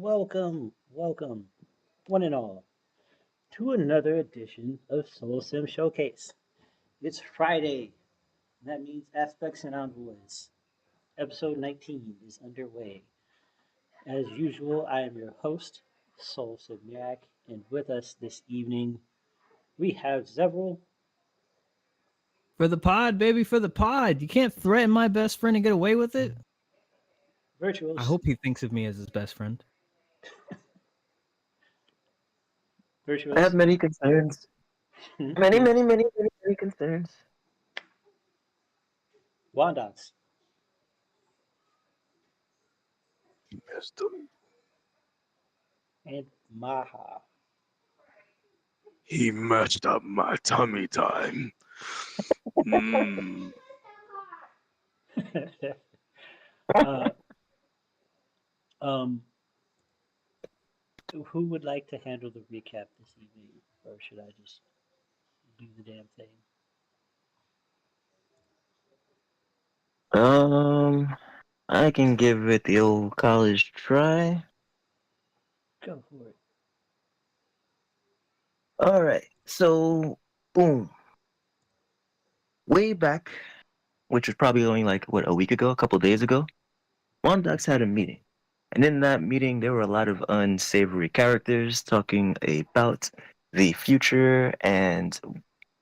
welcome, one and all, to another edition of SoulSym Showcase. It's Friday, and that means Aspects and Envoys. Episode 19 is underway. As usual, I am your host, Soulsym Mirak, and with us this evening, we have Zevril. For the pod, baby, for the pod. You can't threaten my best friend and get away with it. I Vyrtuos. hope he thinks of me as his best friend. I have Vyrtuos. many concerns. Many concerns. Wondox. Messed up. And Maha. He messed up my tummy time. Mm. uh, um, who would like to handle the recap this evening, or should I just do the damn thing? I can give it the old college try. Go for it. All right. So, boom. Way back, which was probably only like what a week ago, a couple days ago, Wondox had a meeting, and in that meeting there were a lot of unsavory characters talking about the future and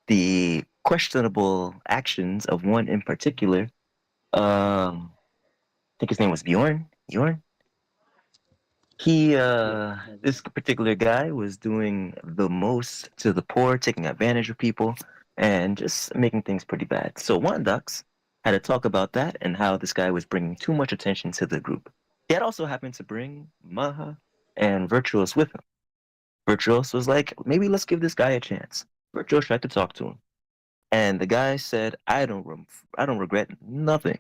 the questionable actions of one in particular. I think his name was Bjorn. Bjorn. He, Yeah. this particular guy was doing the most to the poor, taking advantage of people, and just making things pretty bad. So Wondox had a talk about that and how this guy was bringing too much attention to the group. He had also happened to bring Maha and Vyrtuos with him. Vyrtuos was like, maybe let's give this guy a chance. Vyrtuos tried to talk to him, and the guy said, I don't regret nothing.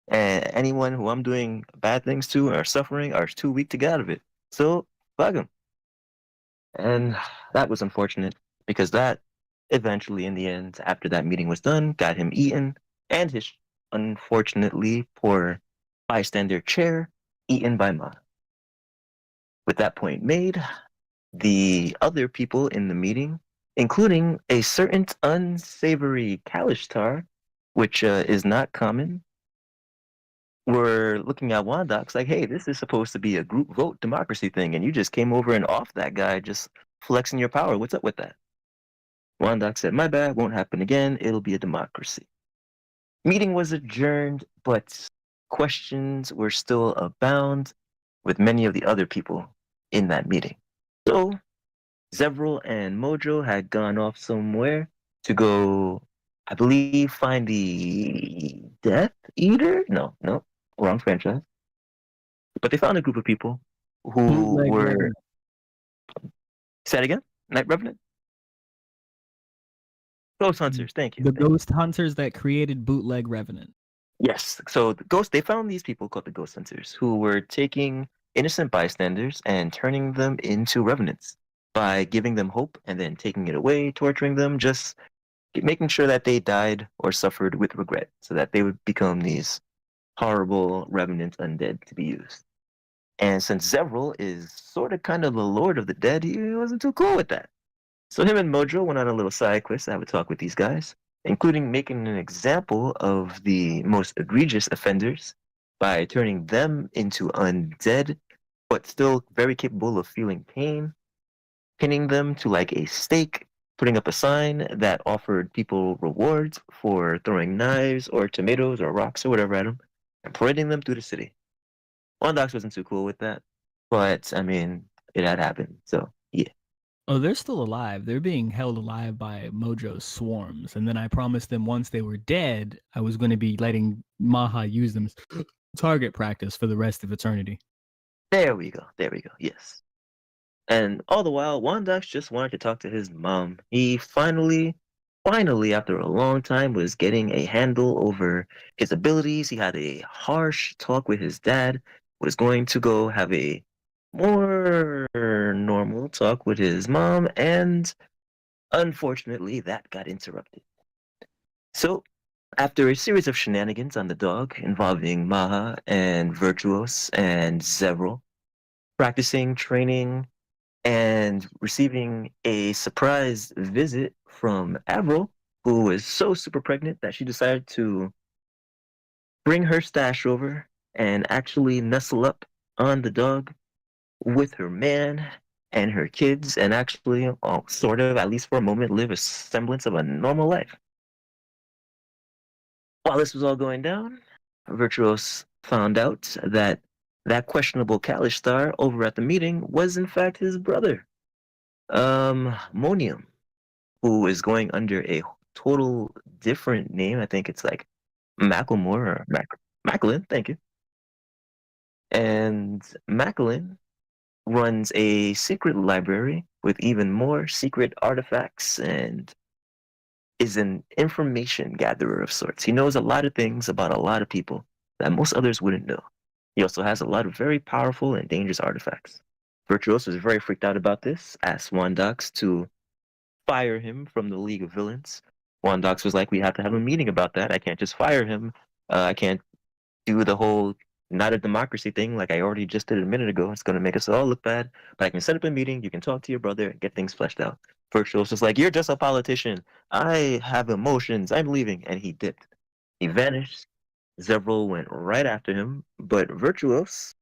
And anyone who I'm doing bad things to or suffering are too weak to get out of it. So fuck him. And that was unfortunate because that eventually, in the end, after that meeting was done, got him eaten and his unfortunately poor bystander chair eaten by Ma. With that point made, the other people in the meeting, including a certain unsavory Kalishtar, which is not common, were looking at Wandox like, hey, this is supposed to be a group vote democracy thing, and you just came over and off that guy just flexing your power. What's up with that? Wandox said, my bad, won't happen again. It'll be a democracy. Meeting was adjourned, but questions were still abound with many of the other people in that meeting. So Zevril and Mojo had gone off somewhere to go, I believe, find the Death Eater? No, wrong franchise. But they found a group of people who Bootleg were. Revenant. Say that again? Night Revenant? Ghost Hunters, thank you. The Thank you. ghost hunters that created Bootleg Revenant. Yes. So they found these people called the Ghost Hunters who were taking innocent bystanders and turning them into revenants by giving them hope and then taking it away, torturing them, just making sure that they died or suffered with regret so that they would become these horrible revenant undead to be used. And since Zevril is sort of kind of the lord of the dead, he wasn't too cool with that. So him and Mojo went on a little side quest to have a talk with these guys, including making an example of the most egregious offenders by turning them into undead, but still very capable of feeling pain, pinning them to like a stake, putting up a sign that offered people rewards for throwing knives or tomatoes or rocks or whatever at them, and parading them through the city. Wondox wasn't too cool with that, but I mean, it had happened, so yeah. Oh, they're still alive. They're being held alive by Mojo's swarms. And then I promised them once they were dead, I was going to be letting Maha use them as target practice for the rest of eternity. There we go. There we go. Yes. And all the while, Wondox just wanted to talk to his mom. He finally, after a long time, was getting a handle over his abilities. He had a harsh talk with his dad, was going to go have a more normal talk with his mom, and unfortunately, that got interrupted. So, after a series of shenanigans on the dog involving Maha and Vyrtuos and Zevril, practicing, training, and receiving a surprise visit from Avril, who was so super pregnant that she decided to bring her stash over and actually nestle up on the dog with her man and her kids and actually, sort of, at least for a moment, live a semblance of a normal life. While this was all going down, Vyrtuos found out that that questionable Kalish star over at the meeting was in fact his brother, Monium, who is going under a total different name. I think it's like Macklemore or Makalyn, thank you. And Makalyn runs a secret library with even more secret artifacts and is an information gatherer of sorts. He knows a lot of things about a lot of people that most others wouldn't know. He also has a lot of very powerful and dangerous artifacts. Vyrtuos was very freaked out about this, asked Wondox to fire him from the League of Villains. Wondox was like, we have to have a meeting about that. I can't just fire him. I can't do the whole not a democracy thing like I already just did a minute ago. It's going to make us all look bad. But I can set up a meeting. You can talk to your brother and get things fleshed out. Virtual was just like, you're just a politician. I have emotions. I'm leaving. And he dipped. He vanished. Zevril went right after him. But Virtuos,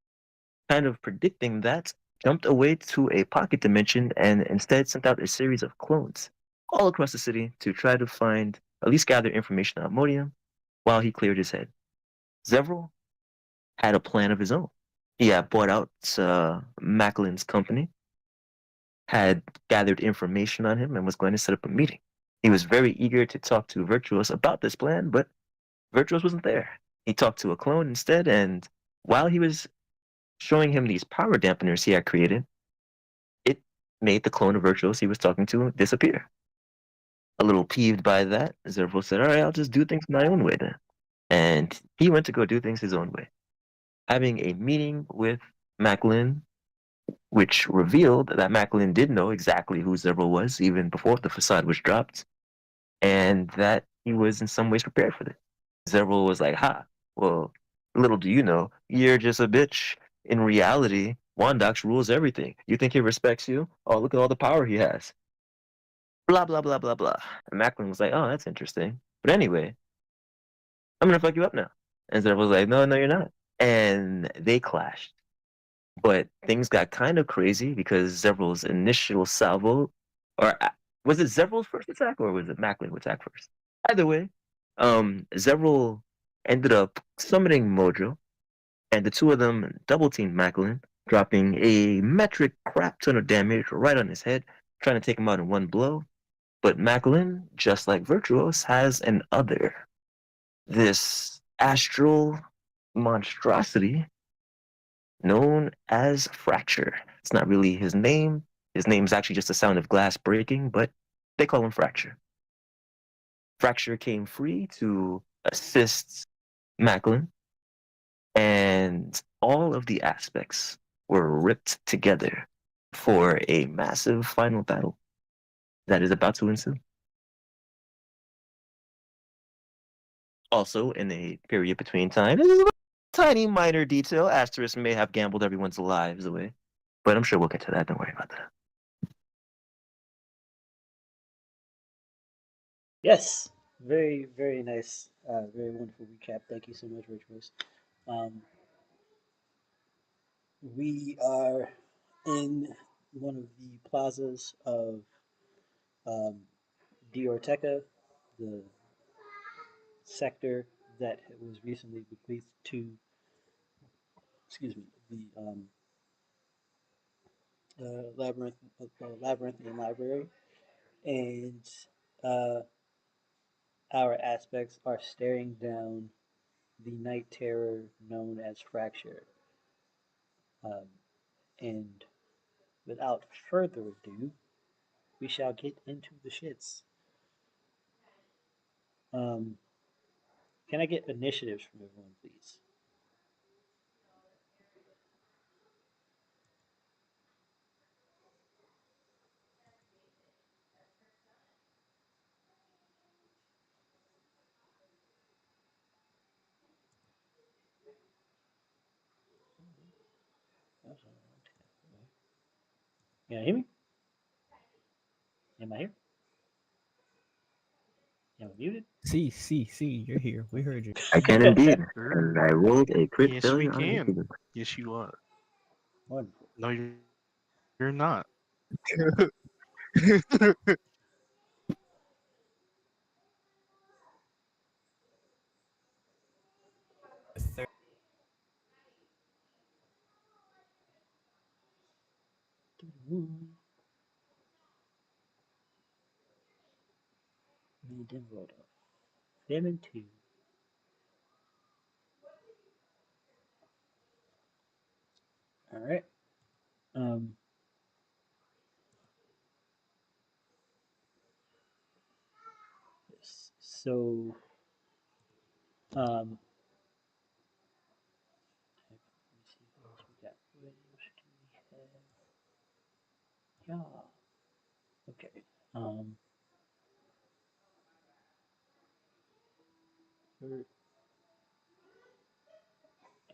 kind of predicting that, jumped away to a pocket dimension and instead sent out a series of clones all across the city to try to find, at least gather information on Modium while he cleared his head. Zevril had a plan of his own. He had bought out Makalyn's company, had gathered information on him, and was going to set up a meeting. He was very eager to talk to Vyrtuos about this plan, but Vyrtuos wasn't there. He talked to a clone instead, and while he was showing him these power dampeners he had created, it made the clone of Vyrtuos he was talking to disappear. A little peeved by that, Zevril said, all right, I'll just do things my own way then. And he went to go do things his own way, having a meeting with Makalyn, which revealed that Makalyn did know exactly who Zevril was even before the facade was dropped, and that he was in some ways prepared for this. Zevril was like, ha, well, little do you know, you're just a bitch. In reality, Wondox rules everything. You think he respects you? Oh, look at all the power he has. Blah, blah, blah, blah, blah. And Makalyn was like, oh, that's interesting. But anyway, I'm going to fuck you up now. And Zevril was like, no, no, you're not. And they clashed. But things got kind of crazy because Zevril's initial salvo, or was it Zevril's first attack or was it Makalyn who attacked first? Either way, Zevril ended up summoning Mojo, and the two of them double teamed Makalyn, dropping a metric crap ton of damage right on his head, trying to take him out in one blow. But Makalyn, just like Vyrtuos, has an other. This astral monstrosity known as FraXure. It's not really his name. His name's actually just the sound of glass breaking, but they call him FraXure. FraXure came free to assist Makalyn, and all of the aspects were ripped together for a massive final battle that is about to ensue. Also, in a period between time, this is a tiny minor detail. Asterisk may have gambled everyone's lives away, but I'm sure we'll get to that. Don't worry about that. Yes, very, very nice, very wonderful recap. Thank you so much, Vyrtuous. Um, we are in one of the plazas of um, Diorteca, the sector that was recently bequeathed to, excuse me, the labyrinthian library, and uh, our aspects are staring down the night terror known as FraXure. Um, and without further ado, we shall get into the shits. Um, can I get initiatives from everyone, please? Can you hear me? Am I here? Am I muted? See, you're here. We heard you. I can indeed. Sure. And I rolled a crit Yes, we failure on can. initiative. Yes, you are. Wonderful. No, you're not. And then rolled off. 7 2. All right. Um. Yes. So. Um. Let me see what else we got. What else do we have? Yeah. Okay. For,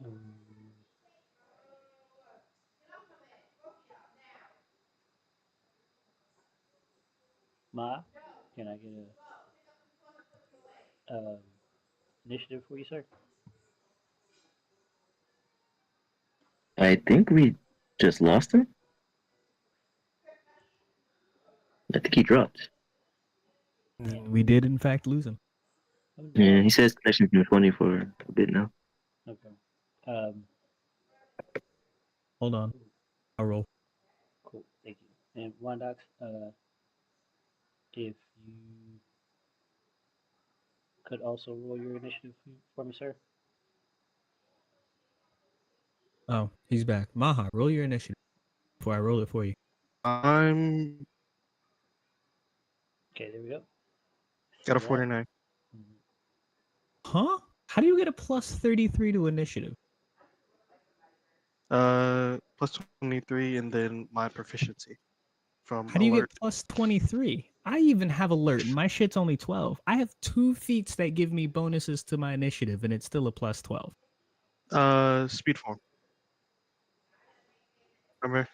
um. Ma, can I get a initiative for you, sir? I think we just lost him. I think he dropped. We did, in fact, lose him. Oh Yeah, no. he says connection's been 20 for a bit now. Okay. Um. Hold on. I'll roll. Cool. Thank you. And Wondox, if you could also roll your initiative for me, sir. Oh, he's back. Maha, roll your initiative before I roll it for you. I'm Okay, there we go. got a See that? 49. Mhm. Huh? How do you get a plus 33 to initiative? Plus 23, and then my proficiency from How do you get alert. plus 23? I even have alert, and my shit's only 12. I have 2 feats that give me bonuses to my initiative, and it's still a plus 12. Speed form. Remember?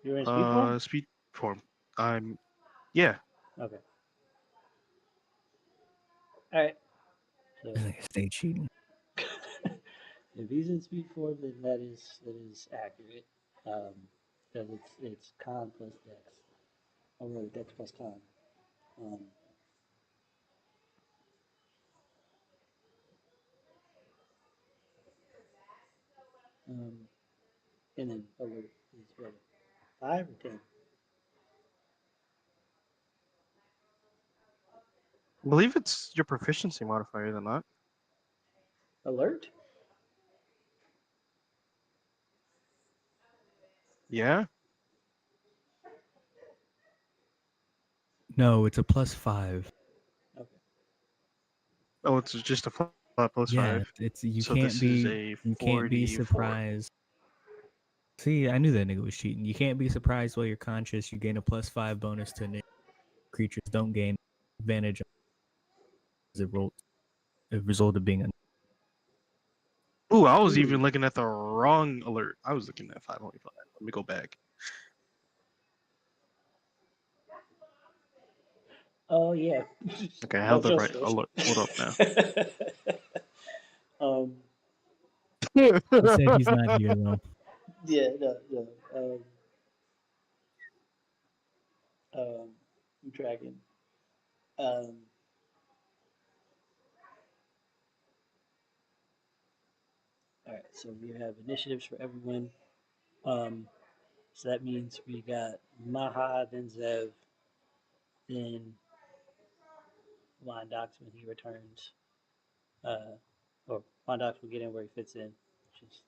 You're in speed form? Speed form. Yeah. Okay. All right. So Stay cheating. if he's in speed form, then that is accurate. Um, because it's con plus dex, or really dex plus con. Um, um, and then alert is what, 5 or 10? I believe it's your proficiency modifier, is it not? Alert? Yeah. No, it's a plus 5. Okay. Oh, it's just a flat plus Yeah, 5. it's So this is a you can't be 44. surprised. See, I knew that nigga was cheating. You can't be surprised while you're conscious. You gain a plus 5 bonus to initiative. Creatures don't gain advantage as a result of being Ooh, I was even Ooh. looking at the wrong alert. I was looking at 525. Let me go back. Oh yeah. Okay, I have Don't the show right switch. alert. Hold up now. um. He said he's not here though. Yeah. No. No. I'm tracking. Um. All right. So we have initiatives for everyone. So that means we got Maha, then Zev, then Wondox when he returns. Or Wondox will get in where he fits in, which is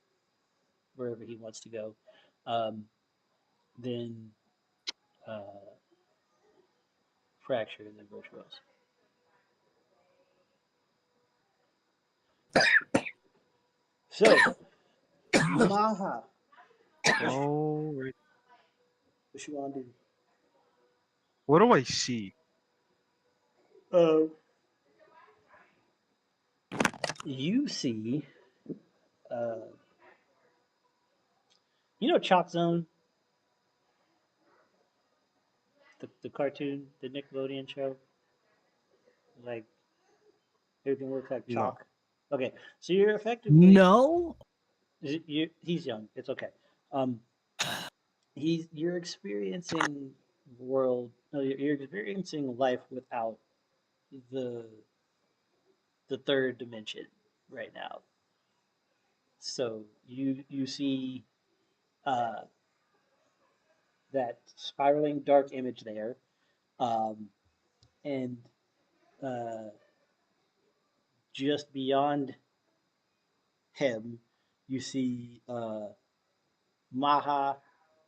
wherever he wants to go. Then uh, FraXure, and then Vyrtuos. So, Maha, Oh, right. what you want to do? What do I see? Uh, you see, uh, You know Chalk Zone, the cartoon, the Nickelodeon show? Like everything looks like No. chalk. Okay, so you're effectively No. he's young. It's okay. Um, you're experiencing world. No, you're experiencing life without the the third dimension right now. So you see uh, that spiraling dark image there, um, and uh, just beyond him, you see Maha,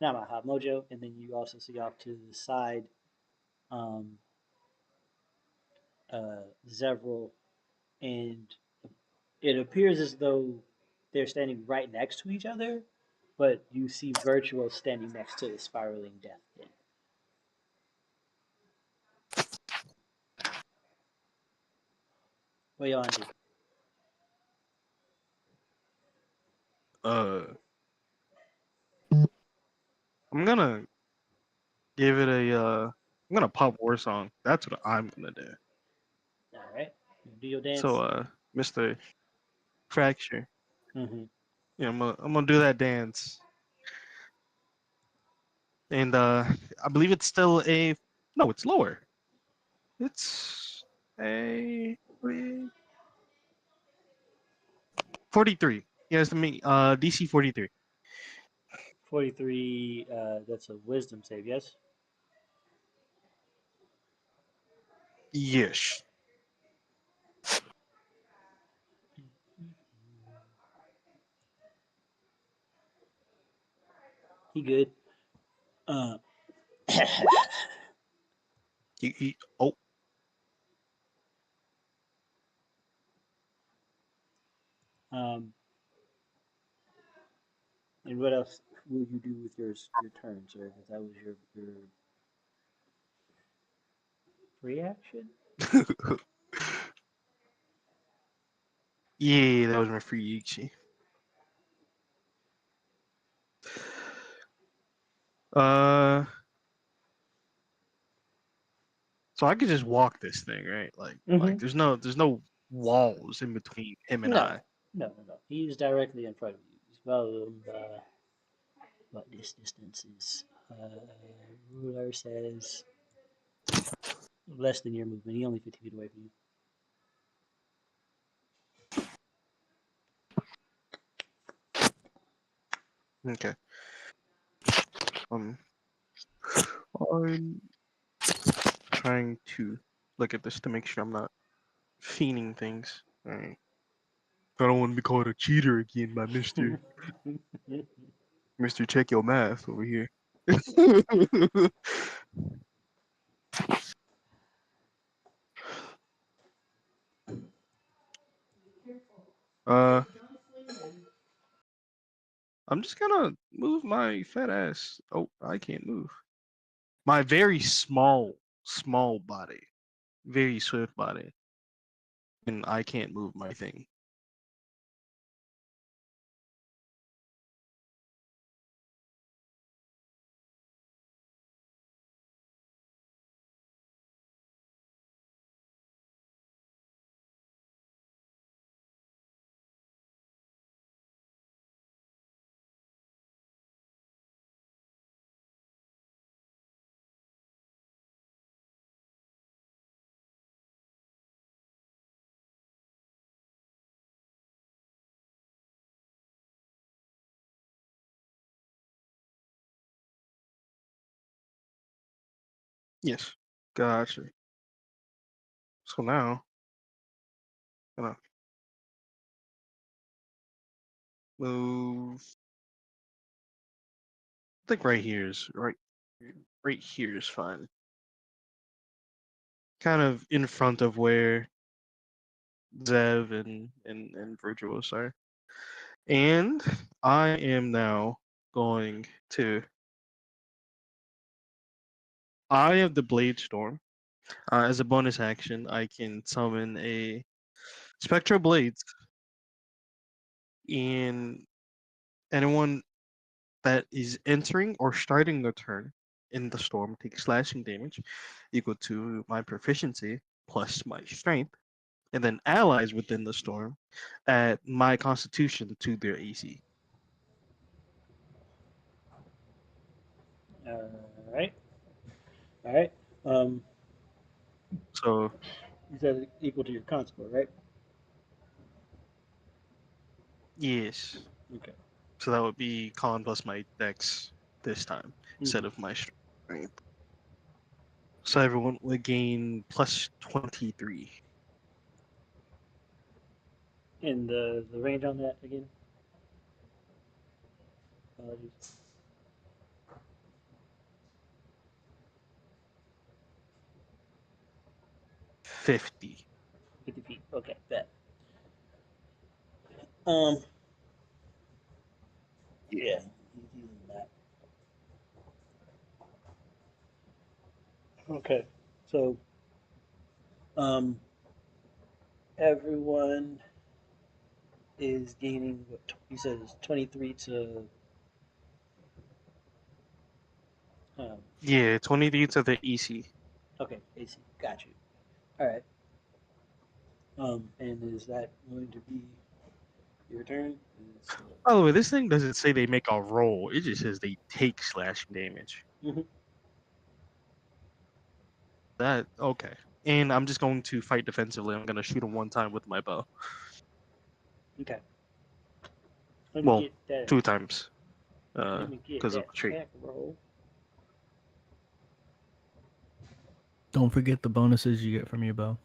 not Maha, Mojo, and then you also see off to the side um, Zevril, and it appears as though they're standing right next to each other, but you see Vyrtuos standing next to the spiraling death pit. What you want to do? Uh, I'm gonna give it a. I'm gonna pop war song. That's what I'm gonna do. All right, you do your dance. So, Mr. FraXure, Mm-hmm. yeah, I'm gonna do that dance, and I believe it's still a. No, it's lower. It's a 43. Yes, me. DC 43. 43. That's a wisdom save. Yes. Yes. He good. Uh, Oh, um, and what else will you do with your turn, sir? Because that was your free action. yeah, that was my free Ichi. Uh, so I could just walk this thing, right? Like there's no walls in between him and No, I. no. He's directly in front of you. He's about what this distance is. Ruler says less than your movement. He only 50 feet away from you. Okay. Um, I'm trying to look at this to make sure I'm not fiending things. All right. I don't want to be called a cheater again by Mister Check Your Math over here. uh, I'm just gonna move my fat ass. Oh, I can't move. My very small body, very swift body, and I can't move my thing. Yes, gotcha. So now, gonna move. I think right here is right. Right here is fine. Kind of in front of where Zev and Vyrtuos are. And I am now going to Eye of the Blade Storm. As a bonus action, I can summon a Spectral Blades, and anyone that is entering or starting the turn in the storm takes slashing damage equal to my proficiency plus my strength, and then allies within the storm add my constitution to their AC. All right. All right. Um, So you said it's equal to your con score, right? yes, Okay. so that would be con plus my dex this time instead of my strength. So everyone would gain plus 23. And the range on that again? Apologies. 50. 50 feet. Okay, bet. Um, yeah, he's using that. Okay, so everyone is gaining what you said is 23 to um, Yeah, 23 to the EC. okay, AC. Got you. All right. And is that going to be your turn? Is, By the way, this thing doesn't say they make a roll. It just says they take slashing damage. Mhm. That okay. And I'm just going to fight defensively. I'm going to shoot him one time with my bow. Okay. Let me Well, get that. 2 times. Let me get Because of that the trait. attack roll. Don't forget the bonuses you get from your bow.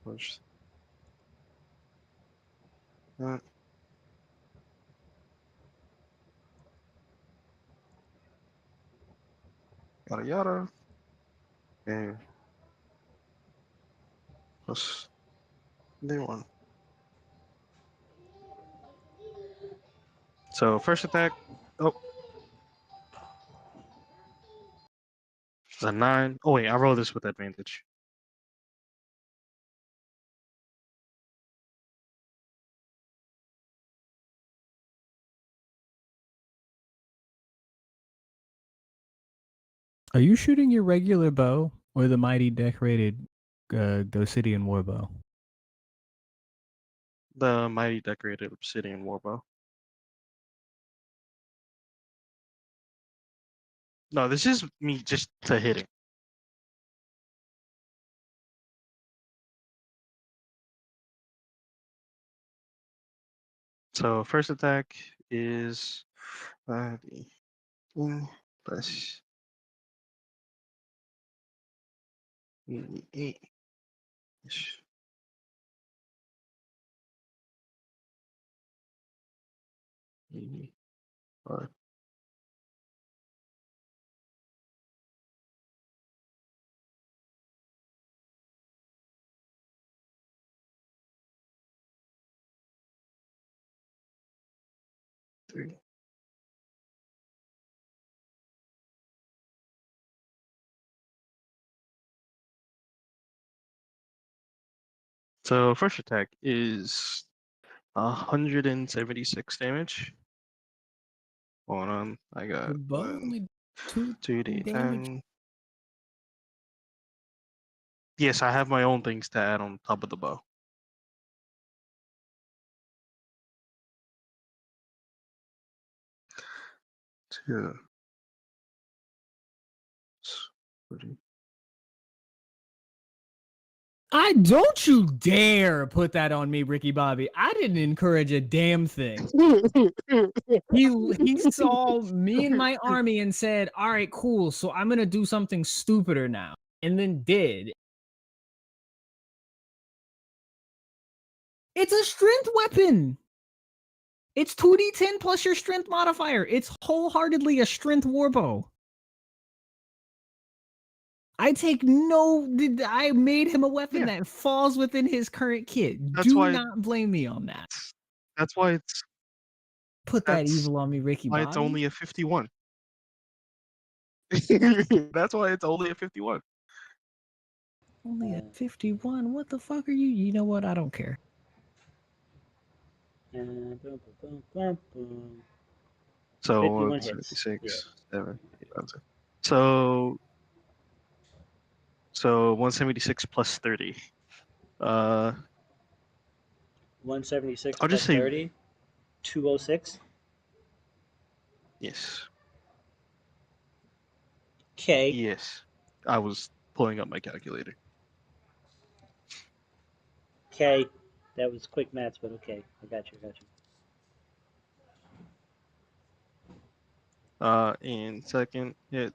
Push that. Yada yada. Okay. Plus day 1. So first attack. Oh, it's a 9. Oh wait, I roll this with advantage. Are you shooting your regular bow or the mighty decorated Gosidian warbow? The mighty decorated obsidian warbow. No, this is me just to hitting. So first attack is 5 plus 88. 85. Three. So first attack is 176 damage. Hold on, I got The bow 1, only 2 2d10. damage. Yes, I have my own things to add on top of the bow. Two. 40. I don't you dare put that on me, Ricky Bobby. I didn't encourage a damn thing. He saw me and my army and said, "All right, cool. So I'm gonna do something stupider now," and then did. It's a strength weapon. It's 2d10 plus your strength modifier. It's wholeheartedly a strength warbow. I take no. I made him a weapon Yeah. that falls within his current kit. That's Do why- not blame me on that. That's why it's Put that That's evil on me, Ricky why Bobby. it's only a 51. That's why it's only at 51. Only at 51. What the fuck are you? You know what? I don't care. Boom, boom, boom, boom, boom. So 51 hits. 76, Yeah. 7, 8, 9, 10. So 176 plus 30. 176 I'll just plus say 30. 206. yes. Okay. Yes. I was pulling up my calculator. Okay. That was quick maths, but okay. I got you. And second hit.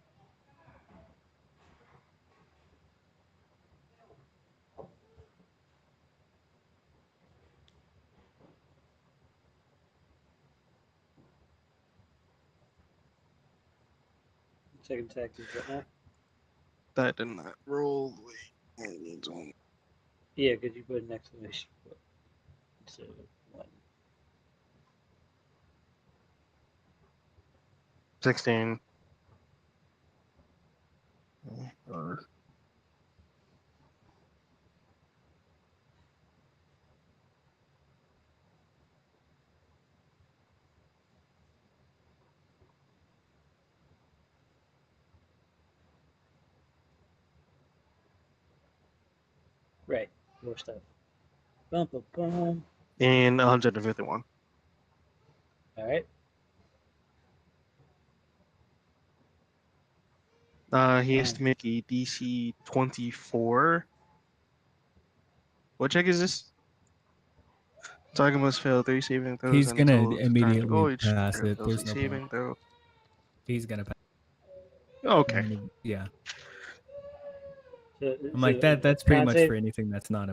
Second attack is what now? That did not roll. Wait. Yeah, because you put an exclamation point instead of 1. 16. Right. More stuff. Bum, bum, bum. And 151. All right. He has to make a DC 24. What check is this? Target must fail 3 saving throws He's until gonna the time to go. immediately Each pass target it. fails There's a no saving point. throw. He's gonna pass. Okay. Yeah. So, I'm like that. That's pretty con much save? for anything that's not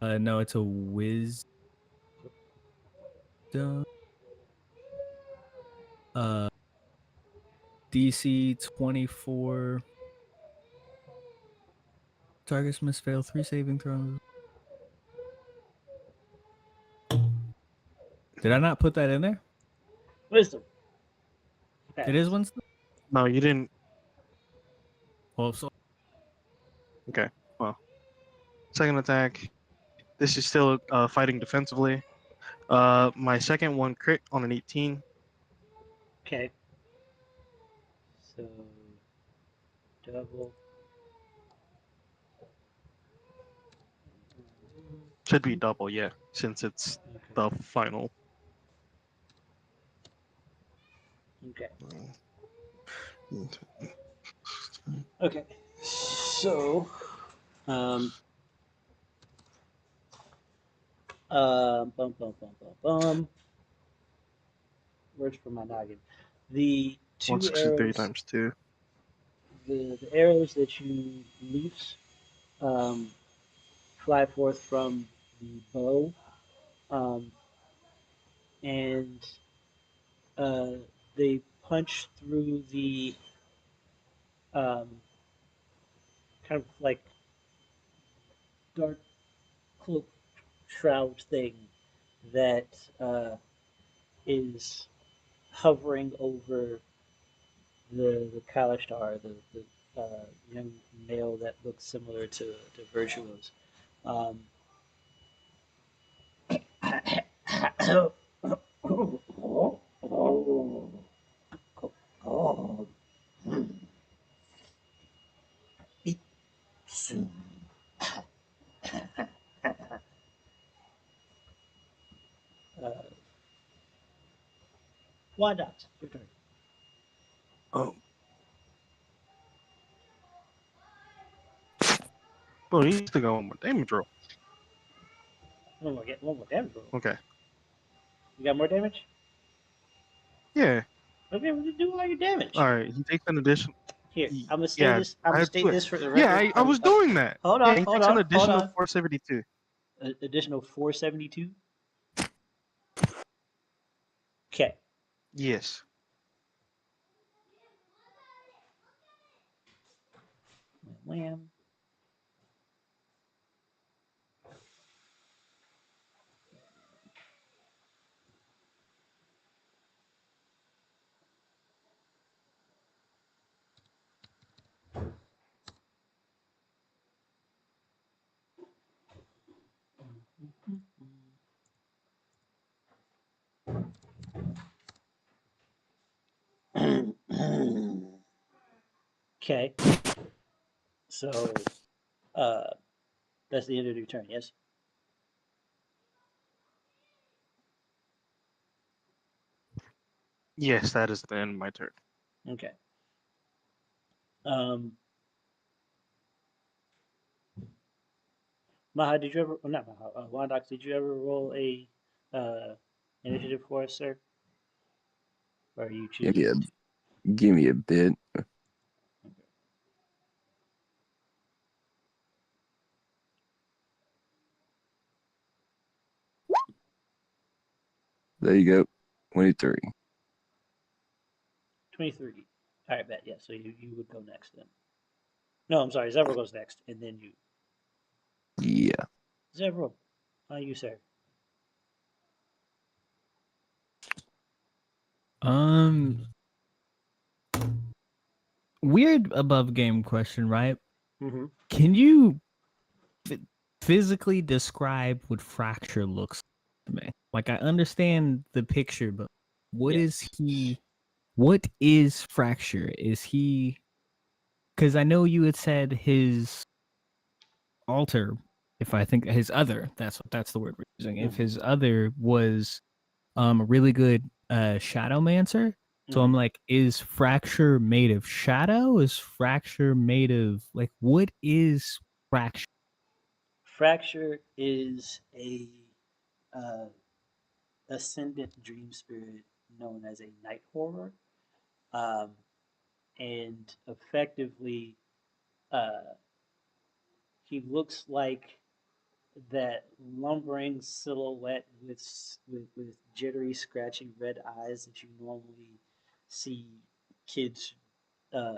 a. No, it's a wisdom. DC 24. Targets must fail 3 saving throws. Did I not put that in there? Wisdom. It is Winston. No, you didn't. Well, so Okay. Well, second attack. This is still fighting defensively. My second one crit on an 18. Okay. So, double. Should be double, yeah, since it's Okay. the final. Okay. Okay. So, um, bum, bum, bum, bum, bum. Words for my noggin. The two 163 arrows, times 2. the arrows that you loose, um, fly forth from the bow, um, and uh, they punch through the um, kind of like dark cloak shroud thing that is hovering over the Kalishtar, the young male that looks similar to Vyrtuos. Um, soon. Wondox, your turn. Oh. Oh, he needs to go on with damage roll. One more damage roll. Okay. You got more damage? Yeah. Okay, well, just do all your damage. All right. He takes an addition. Here, I'm gonna state Yeah, this. I'm I gonna have state to. this for the Yeah, record. I was doing that. Hold Yeah, on, he hold takes an on, hold additional on. 472. Additional 472. Okay. Yes. Wham. Okay. So, that's the end of your turn. Yes. Yes, that is the end of my turn. Okay. Um, Maha, did you ever? Not Maha. Wondox, did you ever roll a initiative for us, sir? Or are you Give me choosing a to? give me a bit. There you go. 23. 23. All right, bet. Yeah. So you would go next then. No, I'm sorry. Zevril goes next, and then you. Yeah. Zevril, you, sir. Um, weird above game question, right? Mm-hmm. Can you physically describe what FraXure looks like to me? Like, I understand the picture, but what is Yes. he? What is FraXure? Is he? Because I know you had said his alter. If I think his other, that's the word we're using. If Mm-hmm. his other was a really good shadowmancer. So Mm-hmm. I'm like, is FraXure made of shadow? Is FraXure made of like what is FraXure? FraXure is a uh, ascendant dream spirit known as a night horror, um, and effectively, uh, he looks like that lumbering silhouette with jittery, scratchy red eyes that you normally see kids uh,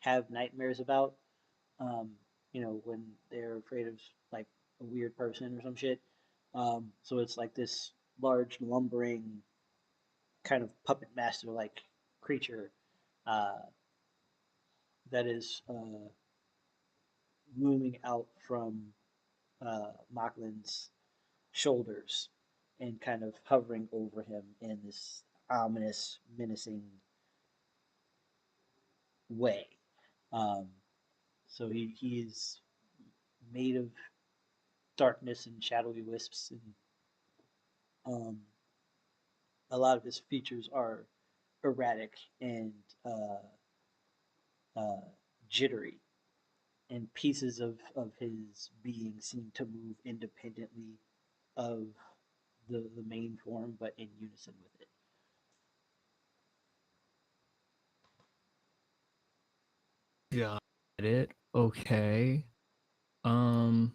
have nightmares about. Um, when they're afraid of like a weird person or some shit. So it's like this large, lumbering, kind of puppet master like creature uh, that is looming out from Makalyn's shoulders and kind of hovering over him in this ominous, menacing way. Um, so he is made of darkness and shadowy wisps, and a lot of his features are erratic and uh, jittery, and pieces of his being seem to move independently of the main form, but in unison with it. Got it. Okay. Um.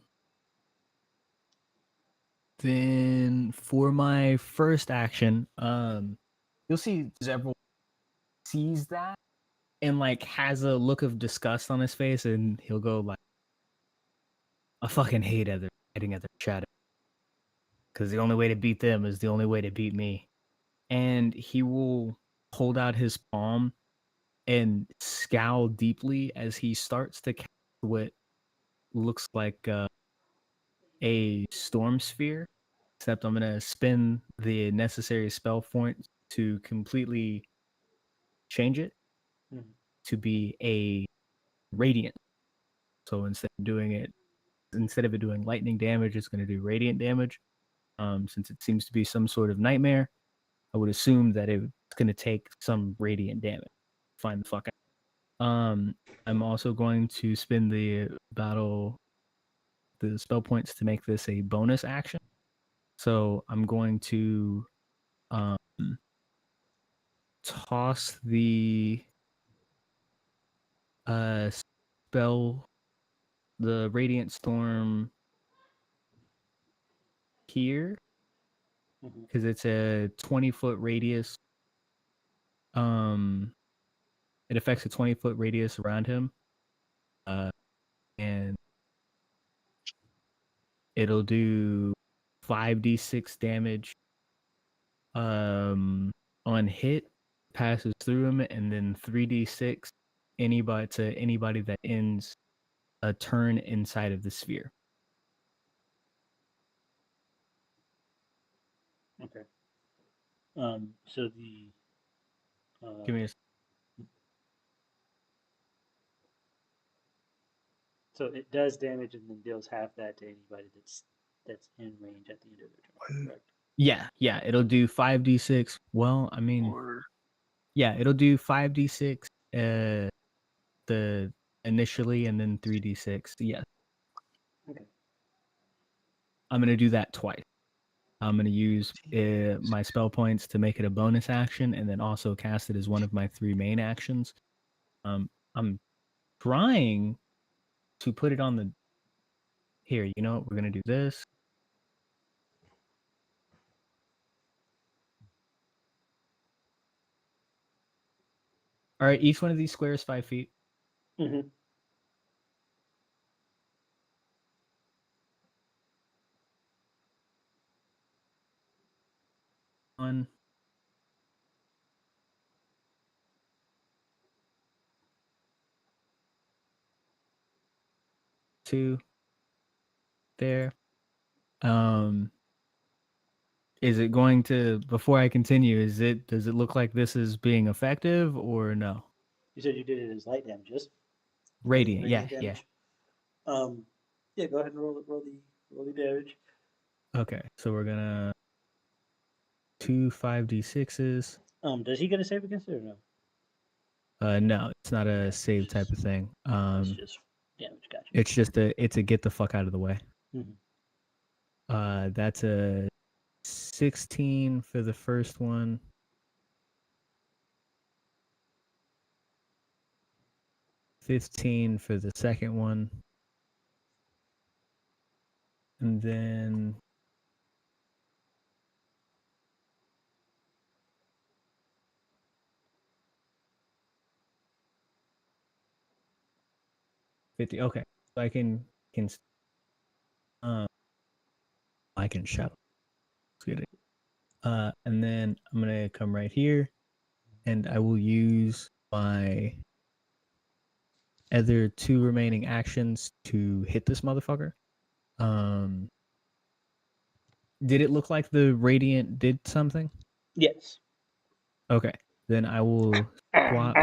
Then for my first action, you'll see Zebra sees that and like has a look of disgust on his face, and he'll go like, "I fucking hate other fighting other shadow because the only way to beat them is the only way to beat me." And he will hold out his palm and scowl deeply as he starts to cast what looks like a storm sphere. Except I'm gonna spend the necessary spell points to completely change it Mm-hmm. to be a radiant. So instead of it doing lightning damage, it's going to do radiant damage. Since it seems to be some sort of nightmare, I would assume that it's going to take some radiant damage. Find the fuck out. I'm also going to spend the spell points to make this a bonus action. So I'm going to um, toss the spell, the radiant storm here Mm-hmm. because it's a 20-foot radius. Um, it affects a 20-foot radius around him, and it'll do 5d6 damage. On hit, passes through him, and then 3d6 anybody that ends a turn inside of the sphere. Okay. So the Give me a So it does damage and then deals half that to anybody that's in range at the end of their turn. Correct. Yeah, it'll do 5d6. Well, I mean, Or yeah, it'll do 5d6 the initially and then 3d6. Yeah. Okay. I'm going to do that twice. I'm going to use my spell points to make it a bonus action and then also cast it as one of my 3 main actions. I'm trying to put it on the... Here, you know what? We're going to do this. All right, each one of these squares 5 feet. Mm-hmm. 1, 2, there. Is it going to, before I continue, does it look like this is being effective or no? You said you did it as light damage, yes? Radiant, yeah. Damage. Yeah, go ahead and roll the damage. Okay, so we're gonna 2 5d6s. Does he get a save against it or no? No, it's not a save type of thing. It's just damage, gotcha. It's just it's a get the fuck out of the way. Mm-hmm. That's a 16 for the first one. 15 for the second one. And then $50. Okay, so I can shout. Let's get it. And then I'm gonna come right here, and I will use my other 2 remaining actions to hit this motherfucker. Did it look like the radiant did something? Yes. Okay, then I will swap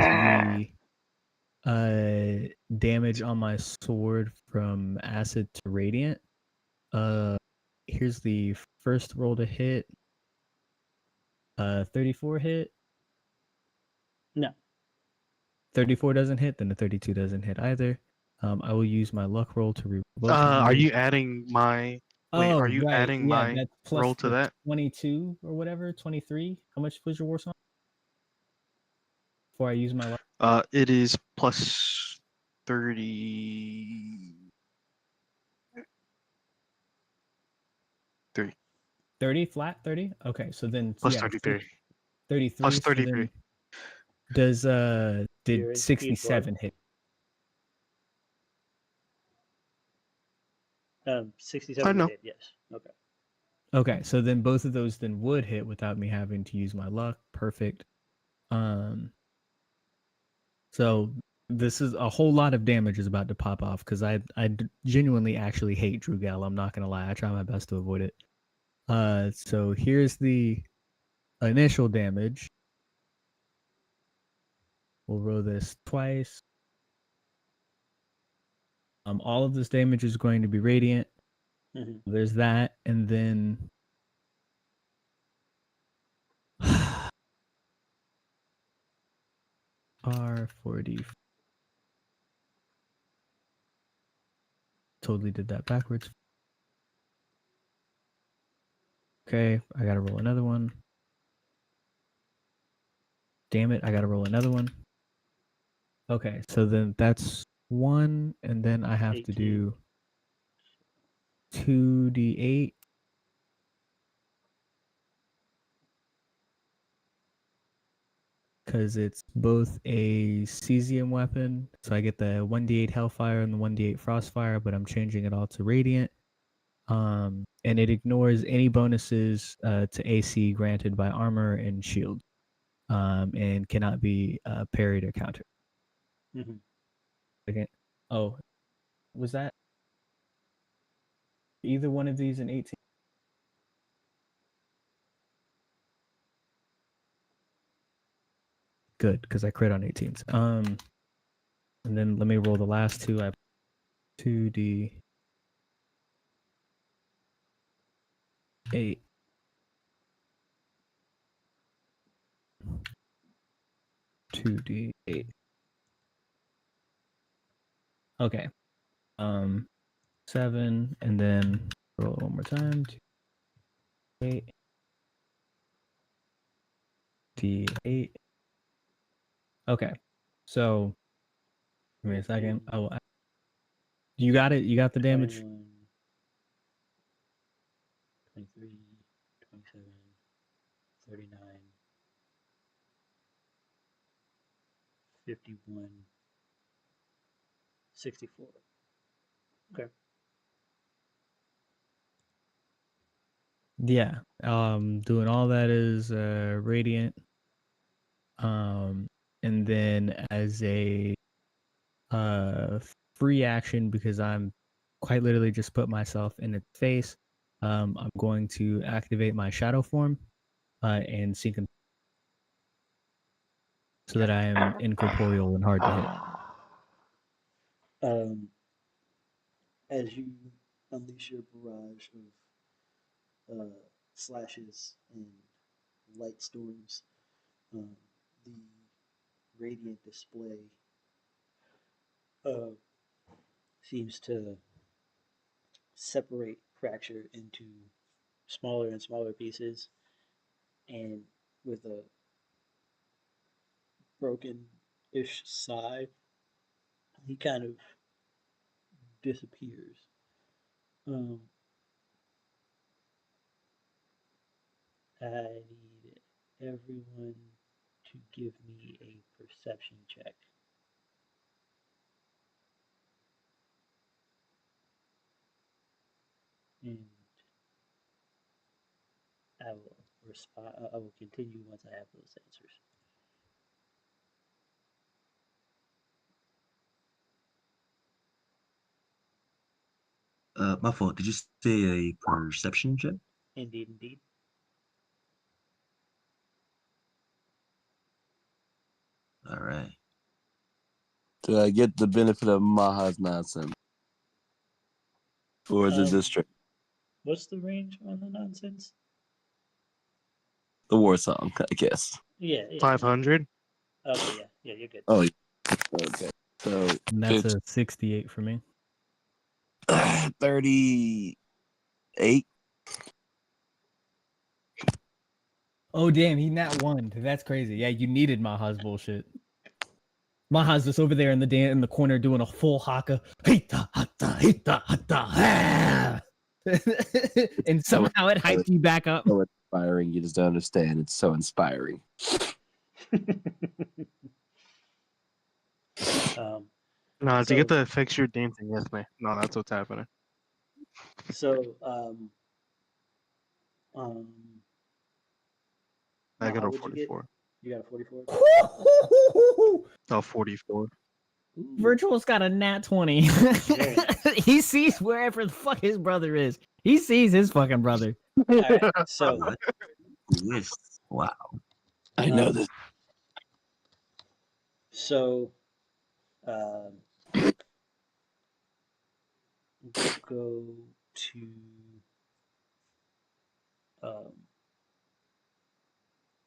the damage on my sword from acid to radiant. Here's the first roll to hit. 34 hit. No. 34 doesn't hit, then the 32 doesn't hit either. I will use my luck roll to reroll both of are these. you adding my? Wait, Oh, are you right. adding Yeah, my that's plus roll to the that? 22 or whatever, 23. How much was your war song? Before I use my luck? It is plus 30. 30 flat 30. Okay, so then Plus yeah, 33. 33. Plus So 33. then does You're did in 67 hit? 67 I know. hit, yes. Okay. Okay, so then both of those then would hit without me having to use my luck. Perfect. So this is a whole lot of damage is about to pop off because I genuinely actually hate Drugel. I'm not gonna lie. I try my best to avoid it. So here's the initial damage. We'll roll this twice. All of this damage is going to be radiant. Mm-hmm. There's that, and then R40. Totally did that backwards. Okay, I gotta roll another one. Damn it, I gotta roll another one. Okay, so then that's 1, and then I have 18. to do 2d8. Because it's both a cesium weapon, so I get the 1d8 Hellfire and the 1d8 Frostfire, but I'm changing it all to Radiant. And it ignores any bonuses to AC granted by armor and shield, and cannot be parried or countered. Mm-hmm. Again, oh, was that either one of these an 18? Good, because I crit on 18s. And then let me roll the last 2. I have 2d8. 2d8. Okay. 7, and then roll it one more time. 8 d8. Okay. So give me a second. Oh, you got it. You got the damage. 21, 23, 27, 39, 51, 64. Okay. Yeah. Doing all that is radiant. And then as a free action, because I'm quite literally just put myself in its face, I'm going to activate my shadow form and seek him so that I am incorporeal and hard to hit. As you unleash your barrage of slashes and light storms, the radiant display uh, seems to separate FraXure into smaller and smaller pieces, and with a broken-ish sigh, he kind of disappears. Um, I need everyone to give me a perception check. And I will respond. I will continue once I have those answers. My fault. Did you say a perception check? Indeed, indeed. All right. Do I get the benefit of Maha's nonsense? Or is it this straight? What's the range on the nonsense? The war song, I guess. Yeah. 500. Okay, yeah, you're good. Oh, okay. So And that's a 68 for me. 38. Oh damn, he nat 1. That's crazy. Yeah, you needed Maha's bullshit. Maha's just over there in the corner doing a full haka. Hita, hata, hita, hata, ah! And somehow it hyped you back up. So inspiring. You just don't understand. It's so inspiring. No, to So- get the fixture dancing with me. No, that's what's happening. So, I got Maha, a what'd you get? 44. You got a 44? Oh, 44. Ooh, Vyrtuos got a nat 20. Very nice. He sees wherever the fuck his brother is. He sees his fucking brother. all right. So, Yes. Wow. I know Um, this. so, we'll go to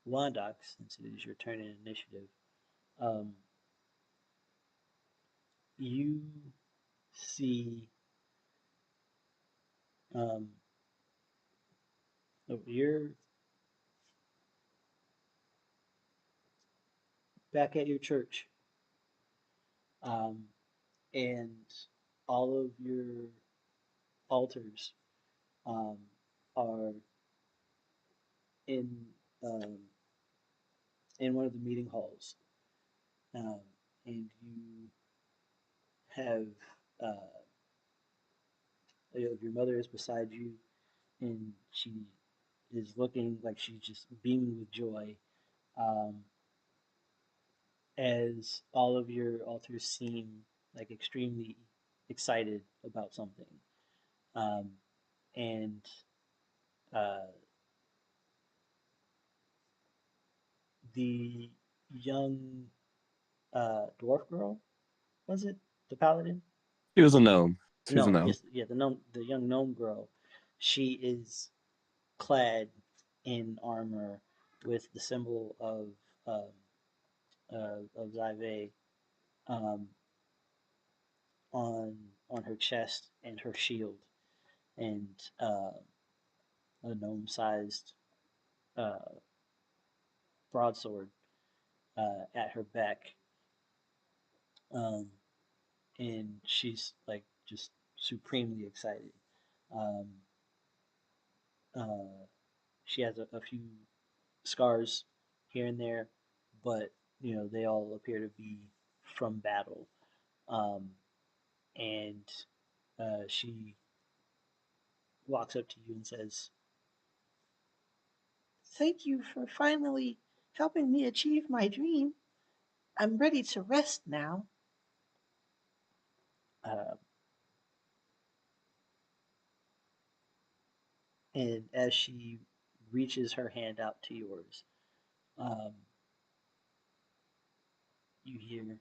Wondox, since it is your turn in initiative. You see you're back at your church, and all of your altars um, are in um, in one of the meeting halls, um, and you have your mother is beside you, and she is looking like she's just beaming with joy, um, as all of your altars seem like extremely excited about something, um, and uh, the young dwarf girl, was it the paladin? He was a gnome. He was a gnome. gnome. Yes, yeah, the young gnome girl. She is clad in armor with the symbol of Zyve um, on her chest and her shield, and a gnome-sized uh, broadsword at her back, um, and she's like just supremely excited. Um, uh, she has a few scars here and there, but they all appear to be from battle. Um, and she walks up to you and says, "Thank you for finally helping me achieve my dream. I'm ready to rest now." Uh, and as she reaches her hand out to yours, um, you hear,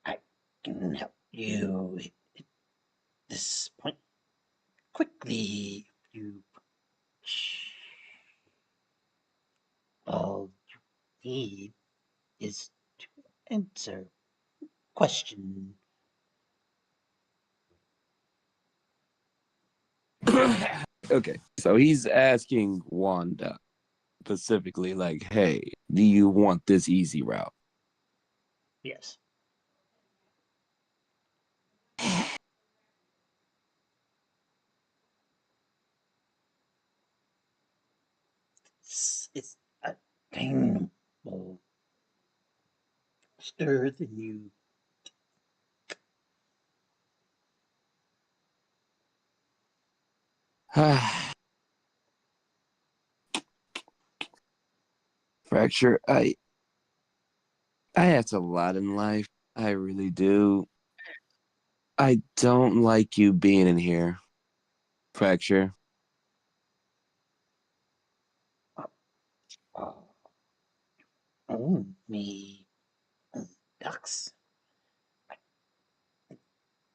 "I can help you at this point quickly. You all you need is to answer question." Okay, so he's asking Wanda specifically, like, "Hey, do you want this easy route?" Yes. It's attainable. Stir the new. FraXure, I have a lot in life. I really do. I don't like you being in here, FraXure. Uh, own me. Ducks. I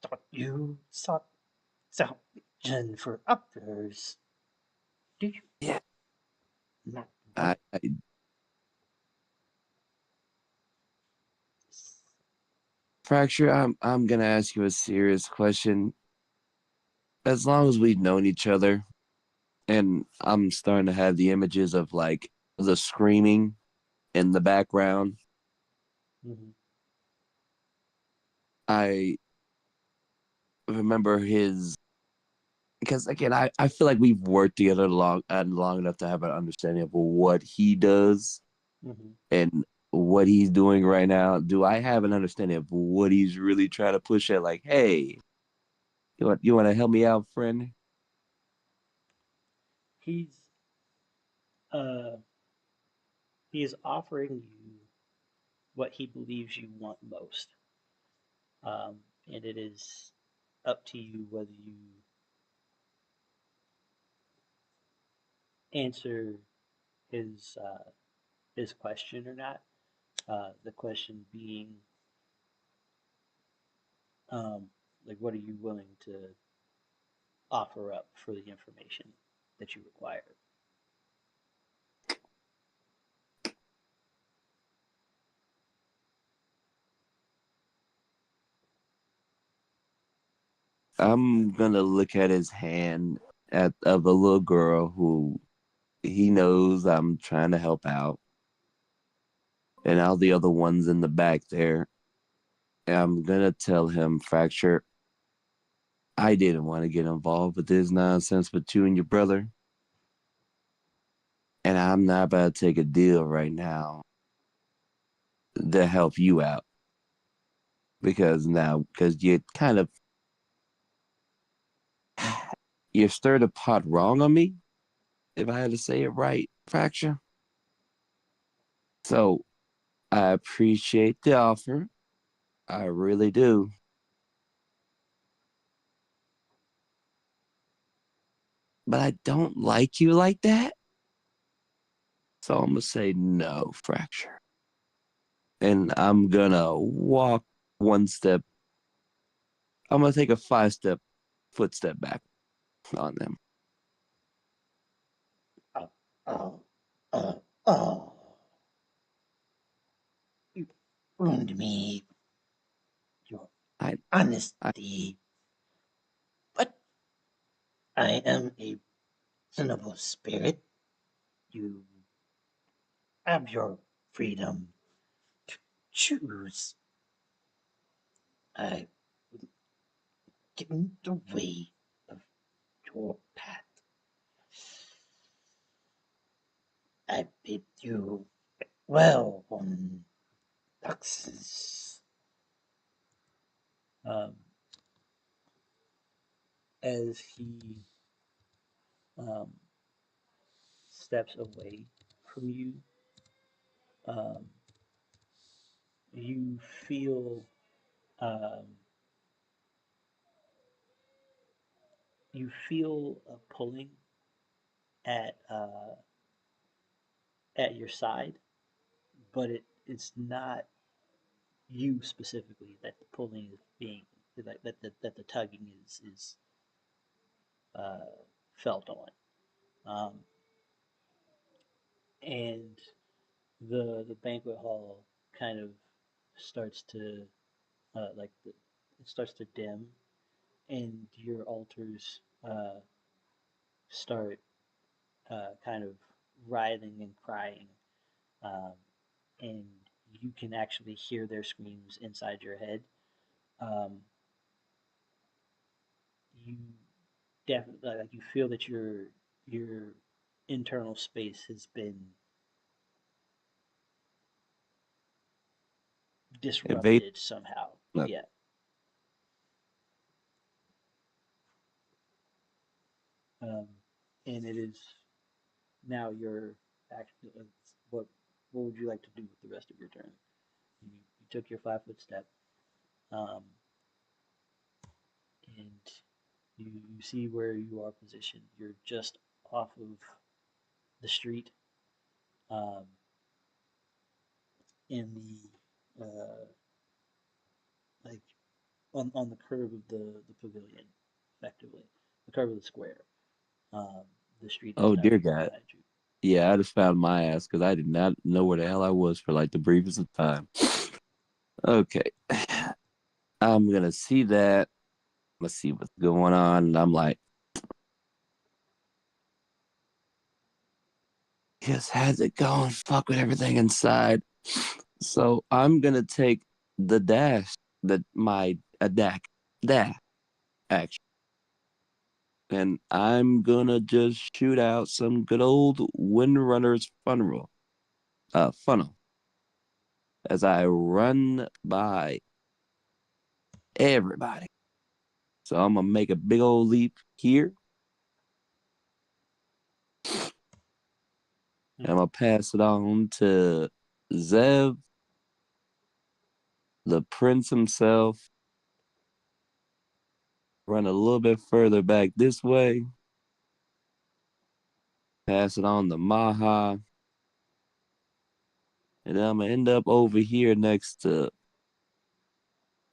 thought you sought salvation for others. Do you Yeah. not want I this? FraXure, I'm gonna ask you a serious question. As long as we've known each other, and I'm starting to have the images of like the screaming in the background. Mhm. I remember his because again, I feel like we've worked together long enough to have an understanding of what he does Mhm. and what he's doing right now. Do I have an understanding of what he's really trying to push at? Like, hey, you want to help me out, friend? He's uh he is offering you what he believes you want most. And it is up to you whether you answer his uh, his question or not. The question being, like, what are you willing to offer up for the information that you require? I'm gonna look at his hand at of a little girl who he knows I'm trying to help out, and all the other ones in the back there. And I'm gonna tell him, FraXure, I didn't want to get involved with this nonsense with you and your brother, and I'm not about to take a deal right now to help you out because you kind of you stirred the pot wrong on me, if I had to say it right, FraXure. So I appreciate the offer. I really do. But I don't like you like that. So I'm gonna say no, FraXure. And I'm gonna walk one step I'm gonna take a 5-step footstep back on them. Oh, oh. You ruined me. Your I honesty. But I am a reasonable spirit. You have your freedom to choose. I wouldn't get in the way of your path. I bid you well on Dux's. As he steps away from you, um, you feel um, a pulling at your side, but it's not you specifically that the pulling is being that the tugging is uh, felt on, and the banquet hall kind of starts to it starts to dim, and your altars start kind of writhing and crying, um, and you can actually hear their screams inside your head. Um, you definitely like you feel that your internal space has been invade. disrupted somehow. No, Yeah. Um, and it is now your action. What what would you like to do with the rest of your turn? You took your 5 foot step, um, and you see where you are positioned. You're just off of the street, um, in the like on the curve of the pavilion, effectively the curve of the square. Um, the street is oh dear directly God. behind you. Yeah, I just found my ass because I did not know where the hell I was for like the briefest of time. Okay. I'm gonna see that. Let's see what's going on. And I'm like, just had to go and fuck with everything inside. So I'm gonna take the dash, that my a dash, dash action, and I'm gonna just shoot out some good old Windrunner's funnel as I run by everybody. So I'm gonna make a big old leap here. And I'm gonna pass it on to Zev, the prince himself. Run a little bit further back this way. Pass it on to Maha. And then I'm gonna end up over here next to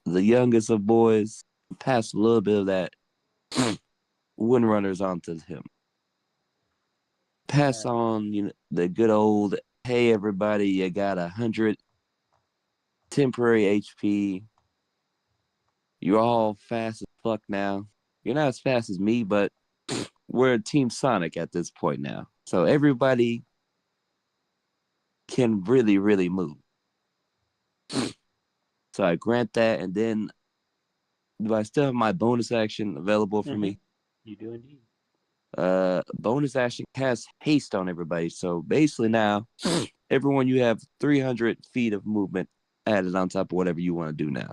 the youngest of boys. Pass a little bit of that Windrunners onto him. Pass Right. on, the good old, hey everybody, you got 100 temporary HP. You're all fast as fuck now. You're not as fast as me, but we're Team Sonic at this point now. So everybody can really, really move. So I grant that, and then do I still have my bonus action available for Mm-hmm. me? You do indeed. Bonus action casts haste on everybody. So basically now, everyone, you have 300 feet of movement added on top of whatever you want to do now.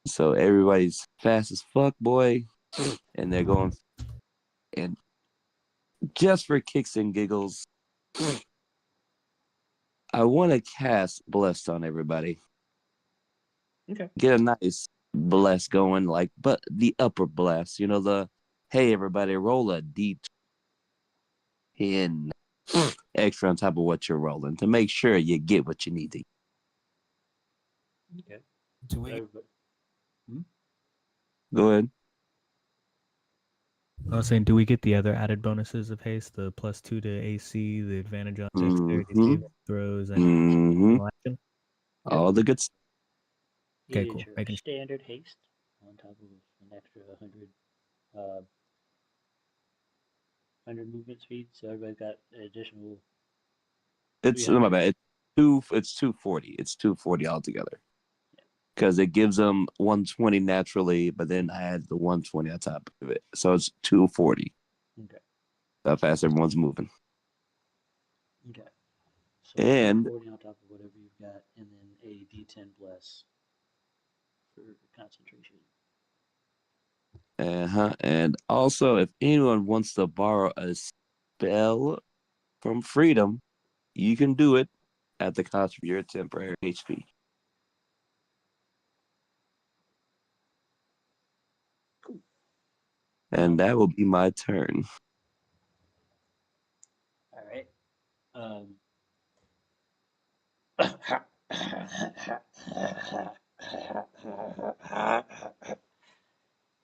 So everybody's fast as fuck, boy, and they're going. And just for kicks and giggles, I want to cast Blessed on everybody. Okay. Get a nice bless going, but the upper bless, the hey everybody, roll a D10 extra on top of what you're rolling to make sure you get what you need to. Okay. Do we? Everybody. Go ahead. I was saying, do we get the other added bonuses of haste? The +2 to AC, the advantage on dexterity saving throws, and Mm-hmm. action? All the good stuff. You Okay, did cool. your Making standard haste on top of an extra 100 movement speed, so everybody got an additional It's 300. my bad. It's 240. It's 240 altogether. Because it gives them 120 naturally, but then I add the 120 on top of it. So it's 240. Okay. How fast everyone's moving. Okay. So And 240 on top of whatever you've got, and then a D10 bless for concentration. and also if anyone wants to borrow a spell from Freedom, you can do it at the cost of your temporary HP. Cool. And that will be my turn. All right.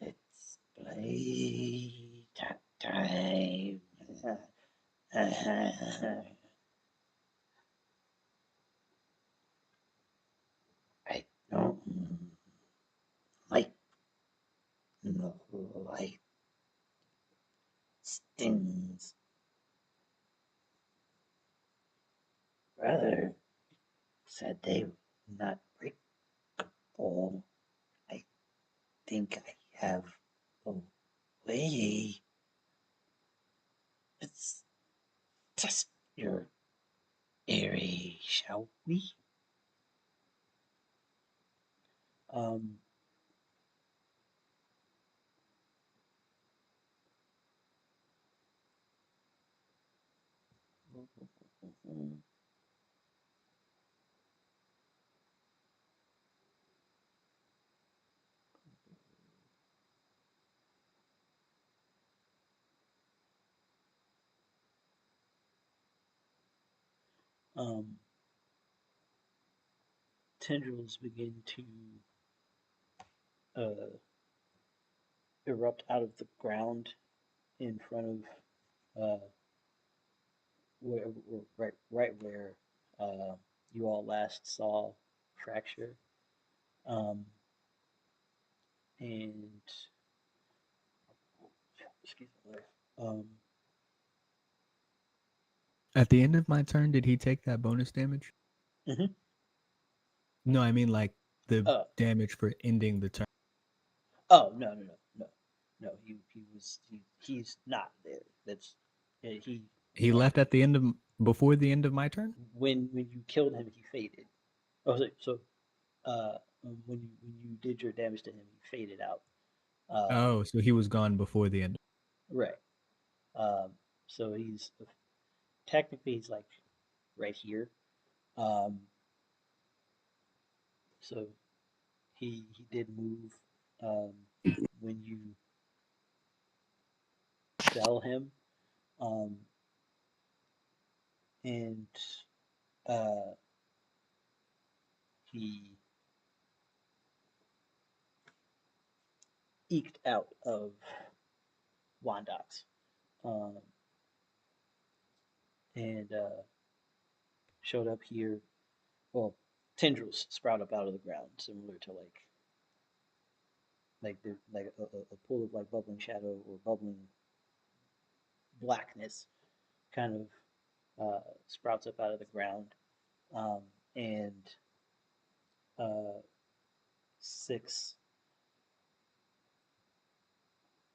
It's playtime. I don't like no light stings. Brother said they were not breakable. I think I have a way. Let's test your theory, shall we? Um, um, tendrils begin to erupt out of the ground in front of where, right where you all last saw FraXure. Um, and excuse me. At the end of my turn, did he take that bonus damage? Mhm. No, I mean like the Oh, damage for ending the turn. oh no. He's not there. That's He left at the end of before the end of my turn. when you killed him, he faded. Oh, so when you did your damage to him, he faded out. Oh, so he was gone before the end. Right. So he's technically he's like right here. Um, so he did move when you fell him, um, and uh, he eked out of Wondox, um, and showed up here. Well, tendrils sprout up out of the ground, similar to like a pool of like bubbling shadow or bubbling blackness, kind of sprouts up out of the ground, um, and uh, six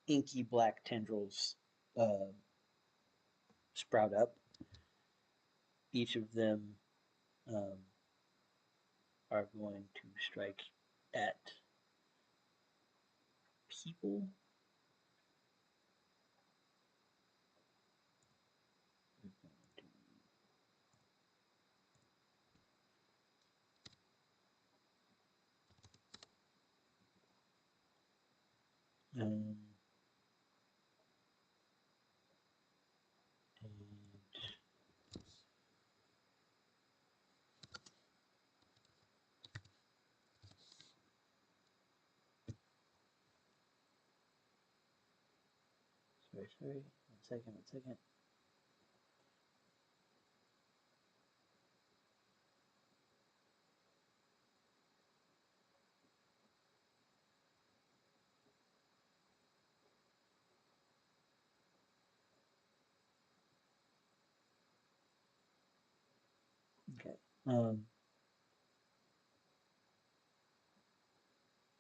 inky black tendrils uh, sprout up. Each of them um, are going to strike at people. Um, and Sorry. 1 second. Okay.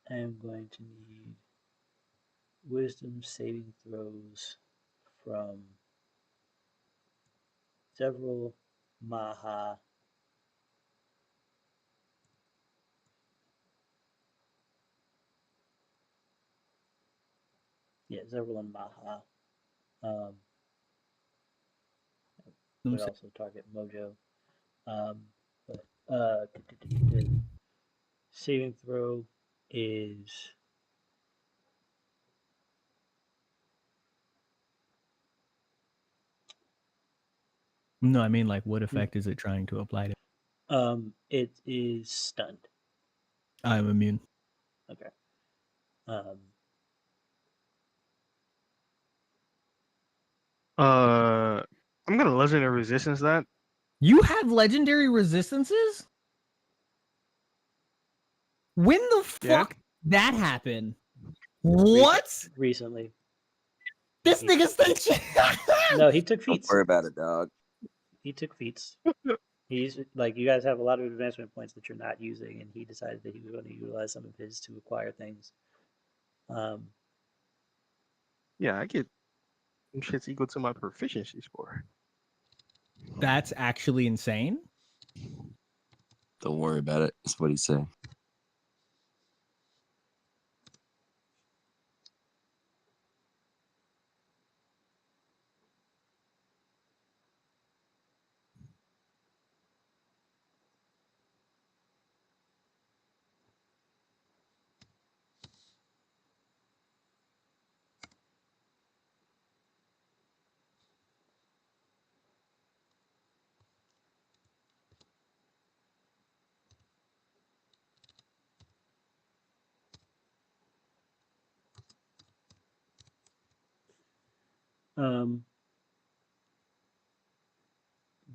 I am going to need wisdom saving throws from Zevril, Maha, Zevril and Maha. Would also target Mojo. But saving throw is No, I mean, like, what effect is it trying to apply to? it is stunned. I'm immune. Okay. I'm gonna legendary resistance that. You have legendary resistances? When the Yeah. fuck did that happen? What? Recently. This nigga's thinking. No, he took Don't feats. worry about it, dog. He took feats. He's like, you guys have a lot of advancement points that you're not using, and he decided that he was going to utilize some of his to acquire things. Yeah, I get some shit's equal to my proficiency score. That's actually insane. Don't worry about it. That's what he said.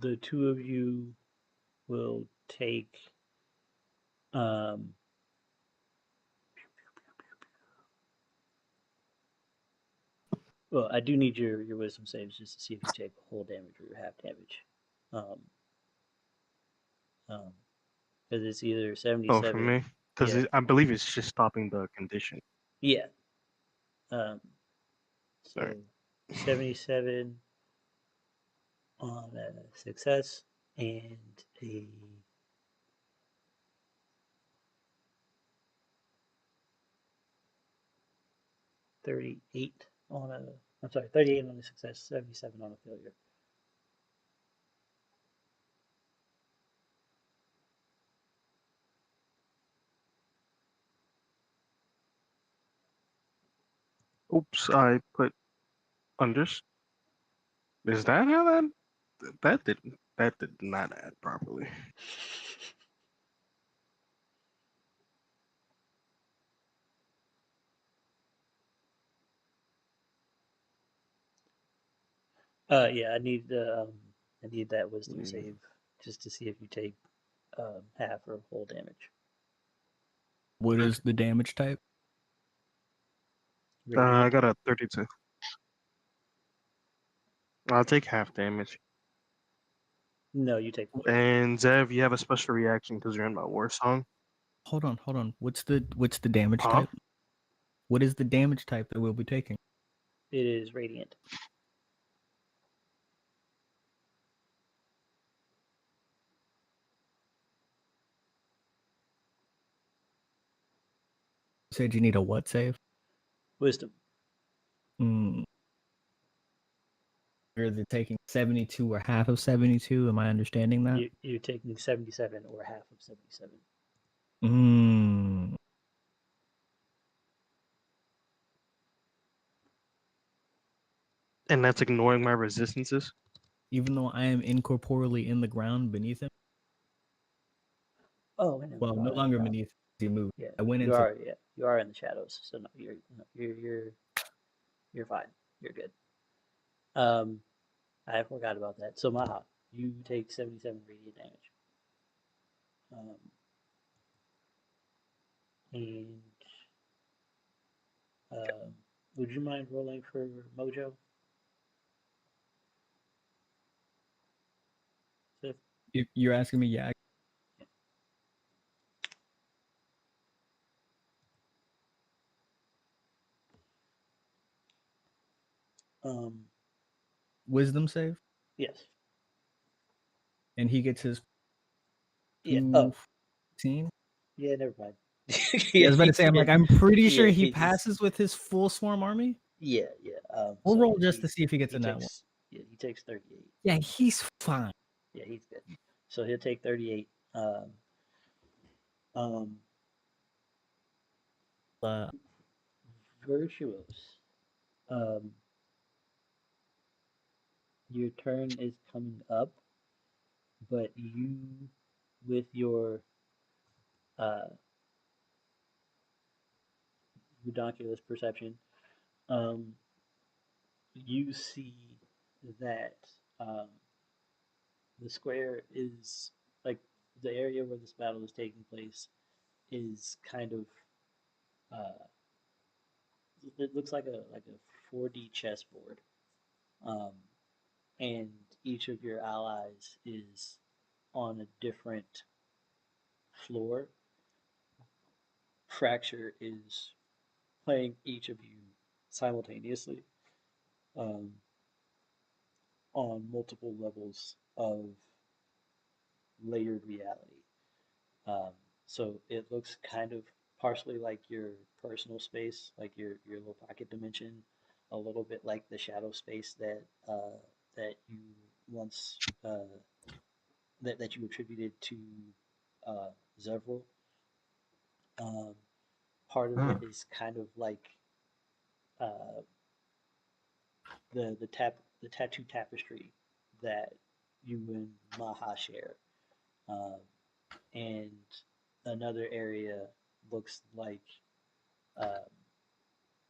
The two of you will take well, I do need your wisdom saves just to see if you take whole damage or half damage. Because it's either 77. Oh, for me, because Yeah. I believe it's just stopping the condition. Yeah. So Sorry. 77 on a success and a 38 on a. I'm sorry, 38 on a success, 77 on a failure. Oops, I put unders. Is that how that did not add properly? Yeah, I need that wisdom save just to see if you take half or whole damage. What is the damage type? I got a 32. I'll take half damage. No, you take full. And Zev, you have a special reaction because you're in my war song. Hold on. What's the damage Huh? type? What is the damage type that we'll be taking? It is radiant. You said you need a what save? Wisdom. Or is it taking 72 or half of 72? Am I understanding that? You're taking 77 or half of 77. And that's ignoring my resistances. Even though I am incorporeally in the ground beneath him? Oh, well, no longer beneath he moved. Yeah, I went you into are. Yeah, you are in the shadows. So no, you're fine. You're good. I forgot about that. So Maha, you take 77 radiant damage. And would you mind rolling for Mojo? Sif? You're asking me, yeah. Wisdom save, Yes. and he gets his Yeah. Oh, 215. yeah. Never mind. Yeah, I was about to say, I'm pretty sure yeah, he he's passes with his full swarm army. yeah. We'll So roll just he to see if he gets he in that one. takes he takes 38. Yeah, he's fine. Yeah, he's good. So he'll take 38. Um, Uh, Virtuous. Um, your turn is coming up, but you, with your uh, redonkulous perception, um, you see that um, the square is like the area where this battle is taking place is kind of it looks like a 4D chessboard, um, and each of your allies is on a different floor. FraXure is playing each of you simultaneously um, on multiple levels of layered reality. Um, so it looks kind of partially like your personal space, like your little pocket dimension, a little bit like the shadow space that you once that you attributed to uh, Zevril. Um, Part of it is kind of like uh, the tattoo tapestry that you and Maha share, um, and another area looks like um,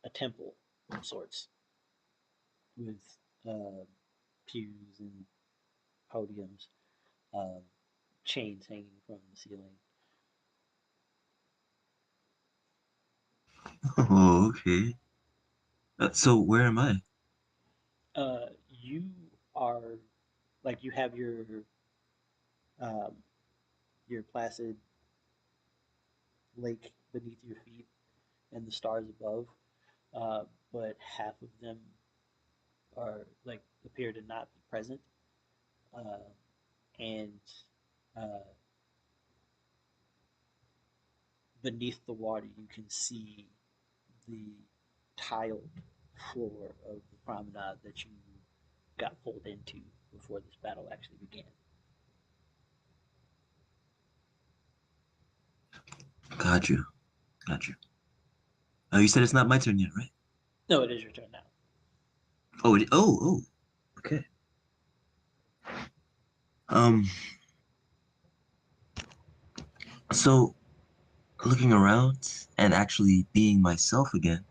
a temple of sorts with uh, pews and podiums, um, chains hanging from the ceiling. Oh, okay. So where am I? You are like you have um, your placid lake beneath your feet and the stars above, but half of them are like appear to not be present, uh, and uh, beneath the water you can see the tiled floor of the promenade that you got pulled into before this battle actually began. Got you. Got you. You said it's not my turn yet, right? No, it is your turn now. Oh. Okay. Um. So, looking around and actually being myself again,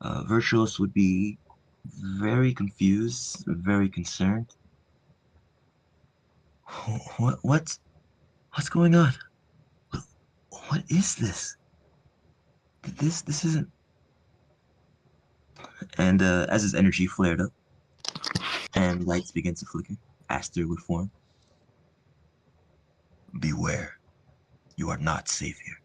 Vyrtuos would be very confused, very concerned. What's going on? What, what is this? This isn't. And as his energy flared up and lights began to flicker, Aster would form. Beware, you are not safe here.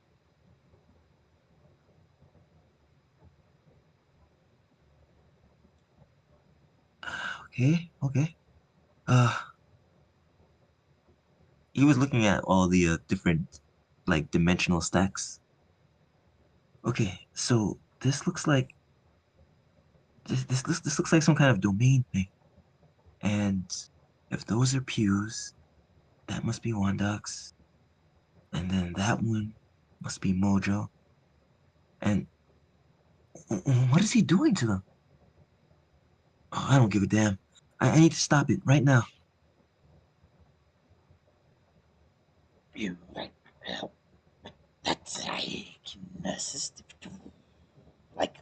Okay. Uh, he was looking at all the different, like, dimensional stacks. Okay, so this looks like some kind of domain thing. And if those are pews, that must be Wondox. And then that one must be Mojo. And what is he doing to them? Oh, I don't give a damn. I need to stop it right now. You right? Well, that's I can assist if you like.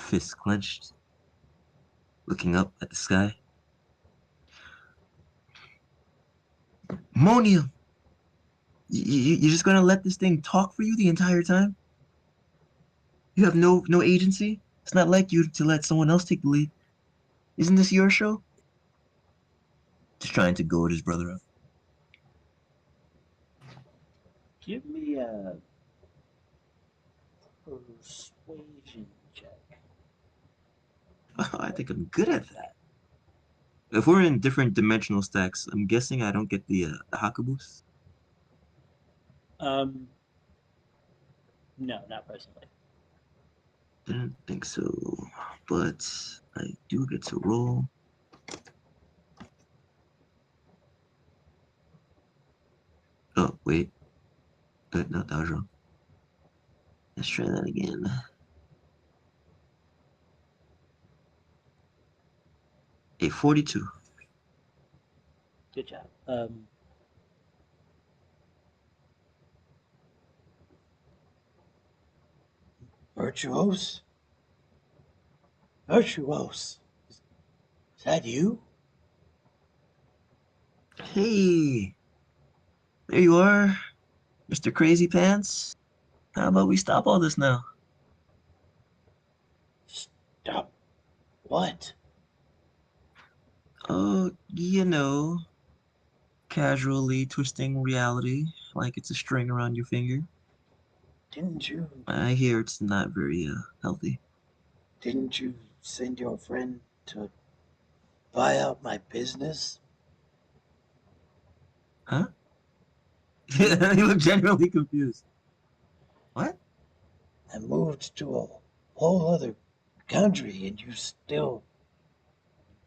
fists clenched, looking up at the sky. Monium! You're just gonna let this thing talk for you the entire time? You have no agency? It's not like you to let someone else take the lead. Isn't this your show? Just trying to goad his brother up. Give me a persuasion check. I think I'm good at that. If we're in different dimensional stacks, I'm guessing I don't get the Hakabus. No, not personally. Didn't think so, but I do get to roll. Oh, wait. No, that was wrong. Let's try that again. A 42. Good job. Virtuos? Virtuos. Is that you? Hey, there you are, Mr. Crazy Pants. How about we stop all this now? Stop. What? Oh, casually twisting reality like it's a string around your finger. Didn't you I hear it's not very healthy. send your friend to buy out my business? Huh? You look genuinely confused. What? I moved to a whole other country and you still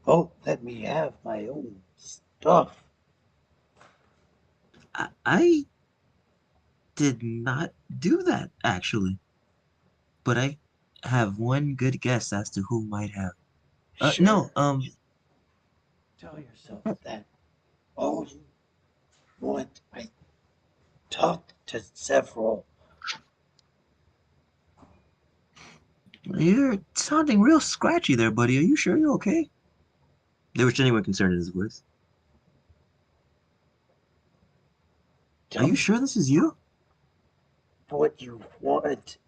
won't let me have my own stuff. I did not do that, actually. But I have one good guess as to who might have. No, Sure. Just tell yourself that all you want. I talked to Zevril. you're sounding real scratchy there, buddy. Are you sure you're okay? There was genuine concern in his voice. Tell Are you me sure this is you? what you want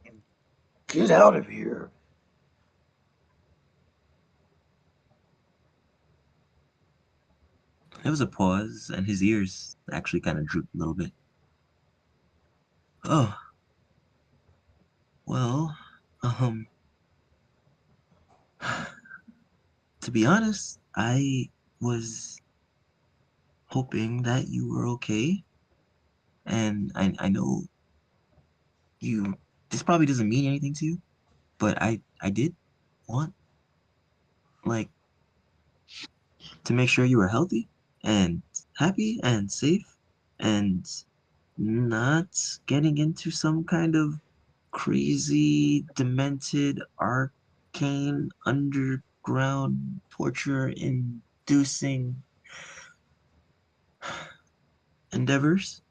and get out of here. There was a pause, and his ears actually kind of drooped a little bit. Oh, well, um, to be honest, I was hoping that you were okay. And I know this probably doesn't mean anything to you, but I did want, like, to make sure you were healthy and happy and safe and not getting into some kind of crazy, demented, arcane, underground, torture inducing endeavors.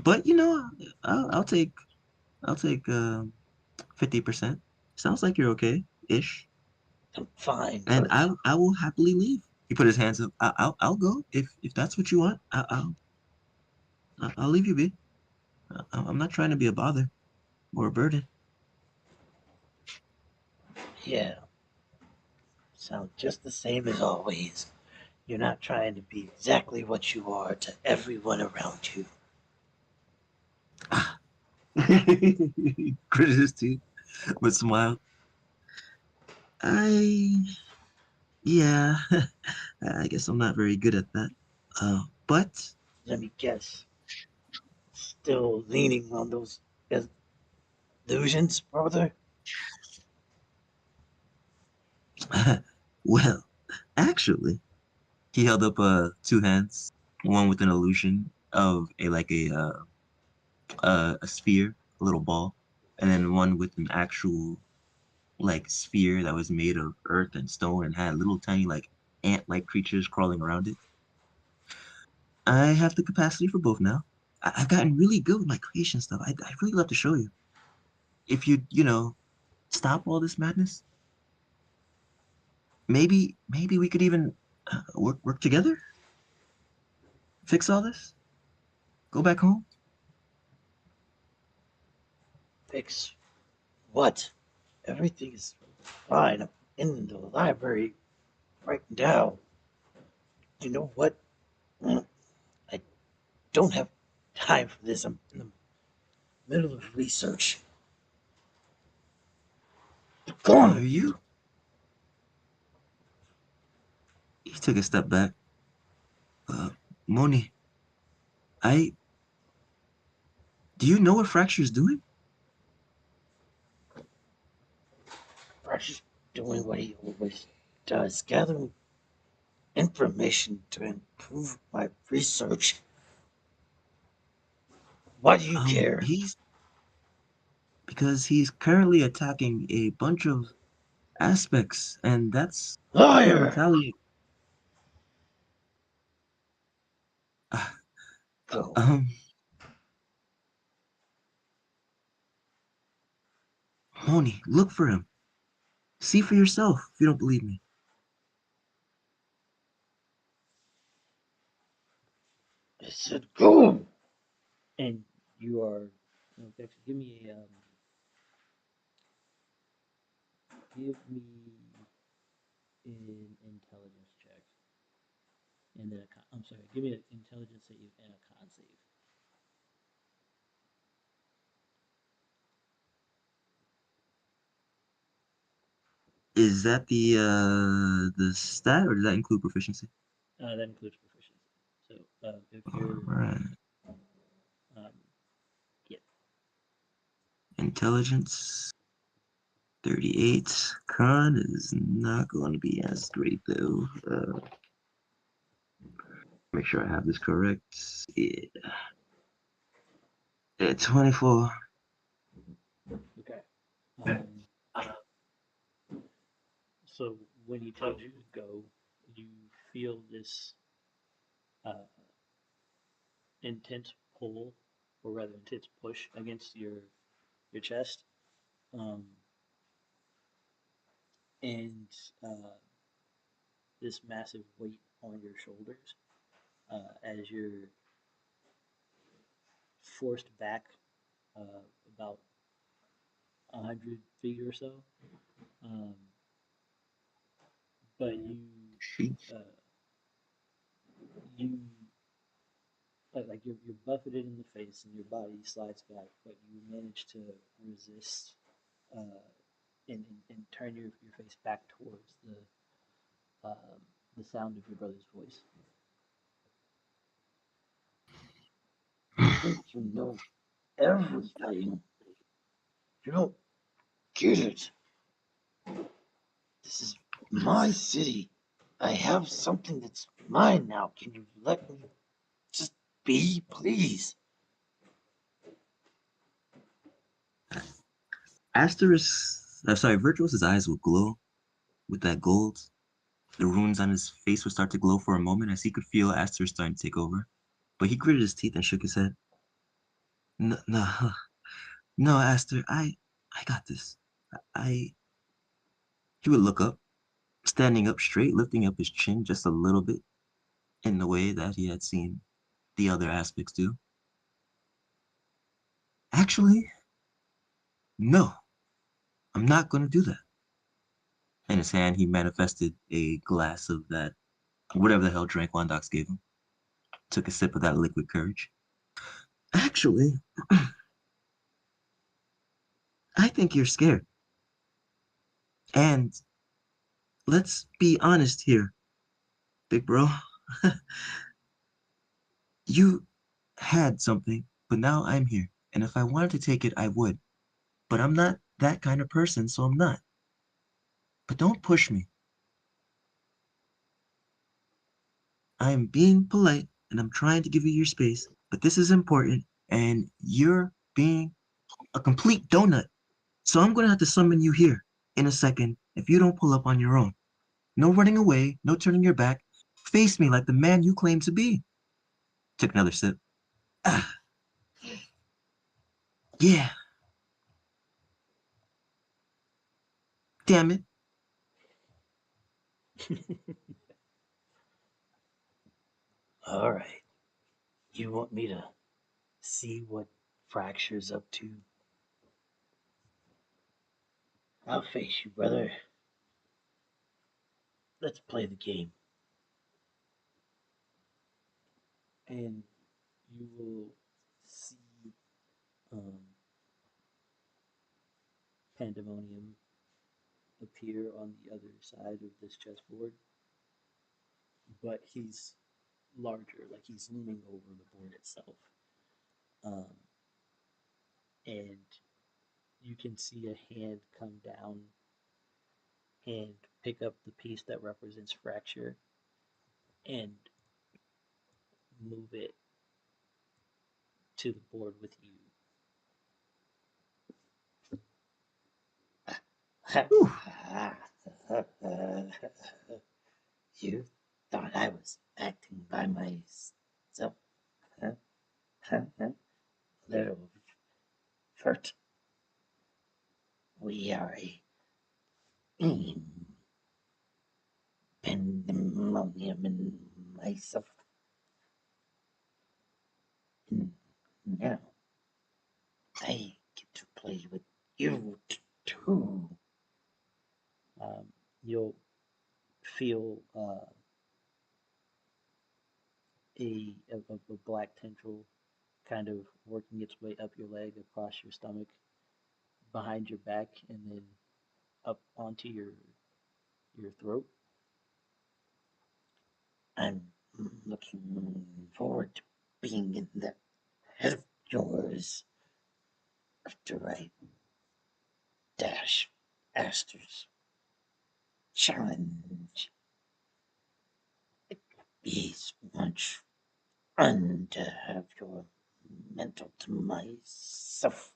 But I'll take 50%. Sounds like you're okay ish. I'm fine, And but I will happily leave. He put his hands up. I'll go if that's what you want. I'll leave you be. I'm not trying to be a bother or a burden. yeah, sound just the same as always. You're not trying to be exactly what you are to everyone around you. Gritted his teeth, but smiled. I yeah, I guess I'm not very good at that. But Let me guess. Still leaning on those illusions, brother? well, actually, he held up two hands, one with an illusion of a sphere, a little ball, and then one with an actual like sphere that was made of earth and stone and had little tiny like ant-like creatures crawling around it. I have the capacity for both now. I've gotten really good with my creation stuff. I'd really love to show you. if you know, stop all this madness, maybe we could even work together, fix all this, go back home. Fix what? Everything is fine. I'm in the library right now. You know what? I don't have time for this. I'm in the middle of research. Go on Are with you. you? He took a step back. Moni, I do you know what FraXure's doing? Fresh is doing what he always does, gathering information to improve my research. Why do you care? He's because he's currently attacking a bunch of aspects, and that's gonna Liar! retaliate. Go. Um, Moni, look for him. See for yourself if you don't believe me. I said go! And you are. Give me a. Give me an intelligence check. And then a con. I'm sorry, give me an intelligence save and a con save. Is that the stat, or does that include proficiency? That includes proficiency. So if All you're. right. Um, yeah. Intelligence 38. Con is not going to be as great though. Make sure I have this correct. Yeah, 24. Okay. Um, so when he tells you to go, you feel this uh, intense pull, or rather intense push against your chest, um, and uh, this massive weight on your shoulders as you're forced back about 100 feet or so. Um, but Sheesh. uh, you like you're buffeted in the face and your body slides back, but you manage to resist uh, and turn your face back towards the sound of your brother's voice. You think you know everything. You don't get it. This is my city. I have something that's mine now. Can you let me just be, please? Vyrtuos' eyes will glow with that gold. The runes on his face would start to glow for a moment as he could feel Asterisk starting to take over. But he gritted his teeth and shook his head. No, no, no, Aster, I got this. I. He would look up, standing up straight, lifting up his chin just a little bit in the way that he had seen the other aspects do. Actually, no, I'm not going to do that. In his hand, he manifested a glass of that, whatever the hell drink Wondox gave him. Took a sip of that liquid courage. Actually, I think you're scared. And let's be honest here, big bro. You had something, but now I'm here. And if I wanted to take it, I would. But I'm not that kind of person, so I'm not. But don't push me. I'm being polite and I'm trying to give you your space, but this is important and you're being a complete donut. So I'm going to have to summon you here in a second if you don't pull up on your own. No running away, no turning your back. Face me like the man you claim to be. Took another sip. Ah, yeah, Damn it. All right. You want me to see what FraXure's up to? I'll face you, brother. Let's play the game. And you will see Pandemonium appear on the other side of this chessboard. But he's larger, like he's looming over the board itself. Um, and you can see a hand come down and pick up the piece that represents FraXure and move it to the board with you. You thought I was acting by myself, huh? Little Vert. We are a Pandemonium and myself. And now I get to play with you too. You'll feel a black tendril kind of working its way up your leg, across your stomach, behind your back, and then up onto your throat. I'm looking forward to being in that head of yours after I dash Aster's challenge. It is much fun to have your mental to myself.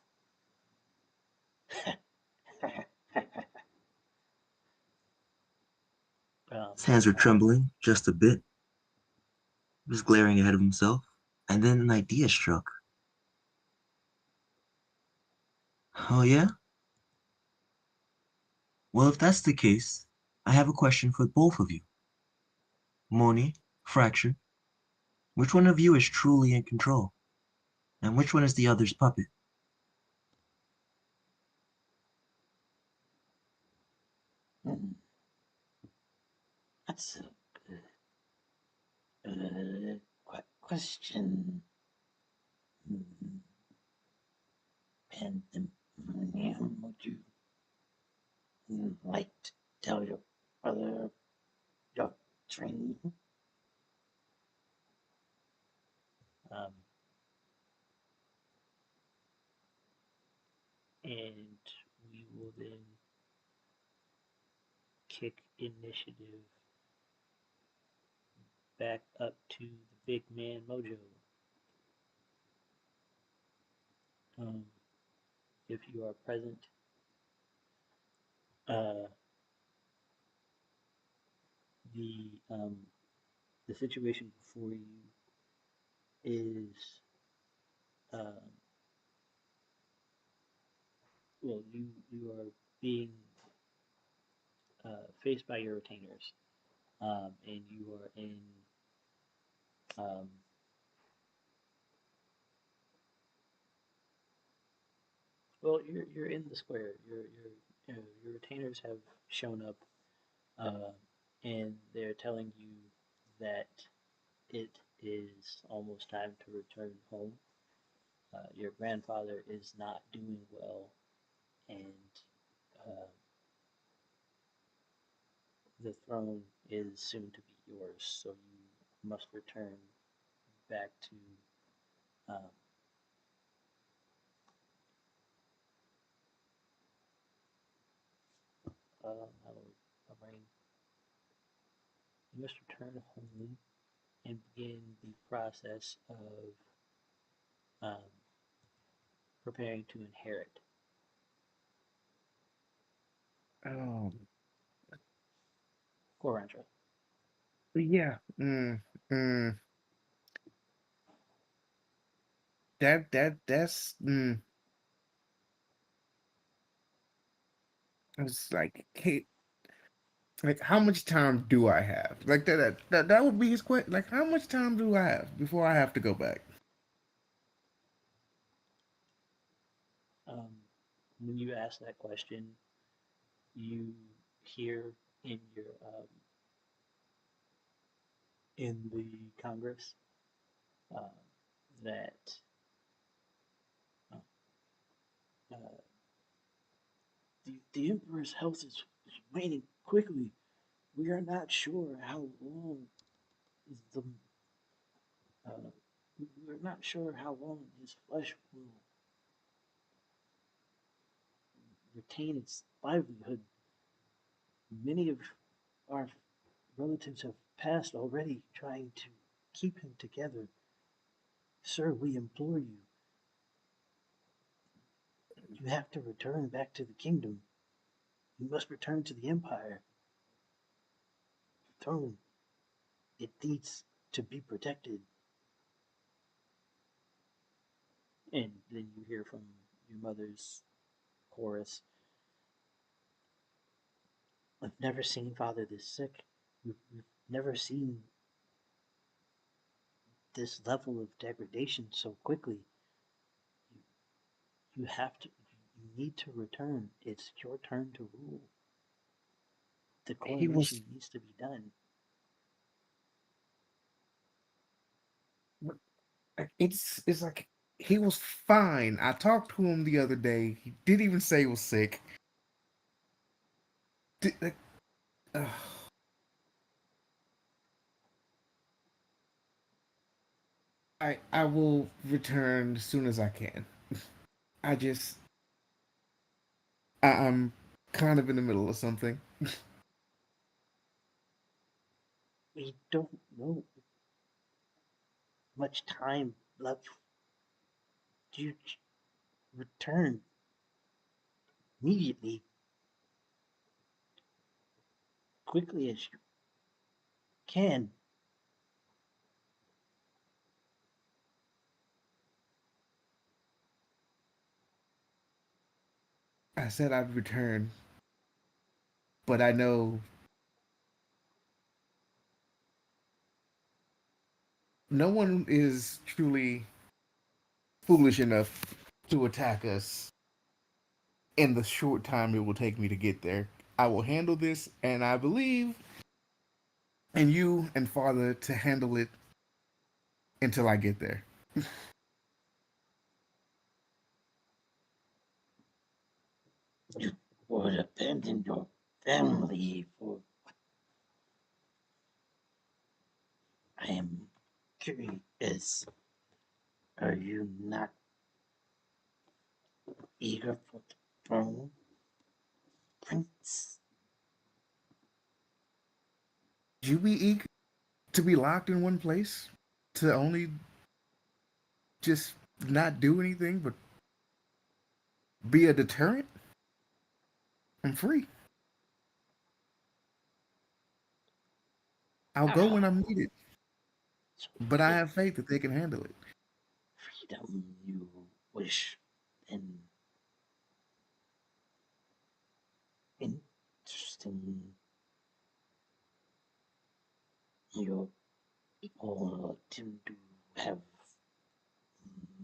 His hands were trembling just a bit. He was glaring ahead of himself, and then an idea struck. Oh, yeah? Well, if that's the case, I have a question for both of you. Moni, FraXure, which one of you is truly in control? And which one is the other's puppet? That's a good question. Pandemonium, would you like to tell your brother your training? Um, and we will then kick initiative back up to the big man Mojo. If you are present, the situation before you is well, you are being faced by your retainers, and you are in um, well, you're in the square. Your retainers have shown up, and they're telling you that it is almost time to return home. Your grandfather is not doing well, and uh, the throne is soon to be yours. So you must return back to um, Bahrain. You must return home and begin the process of um, preparing to inherit. Oh, Gorantra. yeah. Mm. That's I was like, hey, like how much time do I have? Like that would be his question. Like how much time do I have before I have to go back? Um, when you ask that question, you hear in your in the Congress uh, that uh, uh, the Emperor's health is waning quickly. We are not sure how long the uh, we're not sure how long his flesh will retain its livelihood. Many of our relatives have passed already trying to keep him together. Sir, we implore you, you have to return back to the kingdom. You must return to the Empire. The throne, it needs to be protected. And then you hear from your mother's chorus, I've never seen Father this sick. We've never seen this level of degradation so quickly. You, you have to, you need to return. It's your turn to rule. The He was coronation needs to be done. like, it's like he was fine. I talked to him the other day. He didn't even say he was sick. Like, ugh. I will return as soon as I can. I just I'm kind of in the middle of something. We don't know much time left. You return immediately, quickly as you can. I said I'd return, but I know no one is truly foolish enough to attack us in the short time it will take me to get there. I will handle this, and I believe in you and Father to handle it until I get there. You would abandon your family for. I am curious. Are you not eager for the throne, Prince? Would you be eager to be locked in one place? To only just not do anything but be a deterrent? I'm free. I'll go when Ah, I'm needed, so but I have faith that they can handle it. freedom you wish, and interesting. Your people tend to have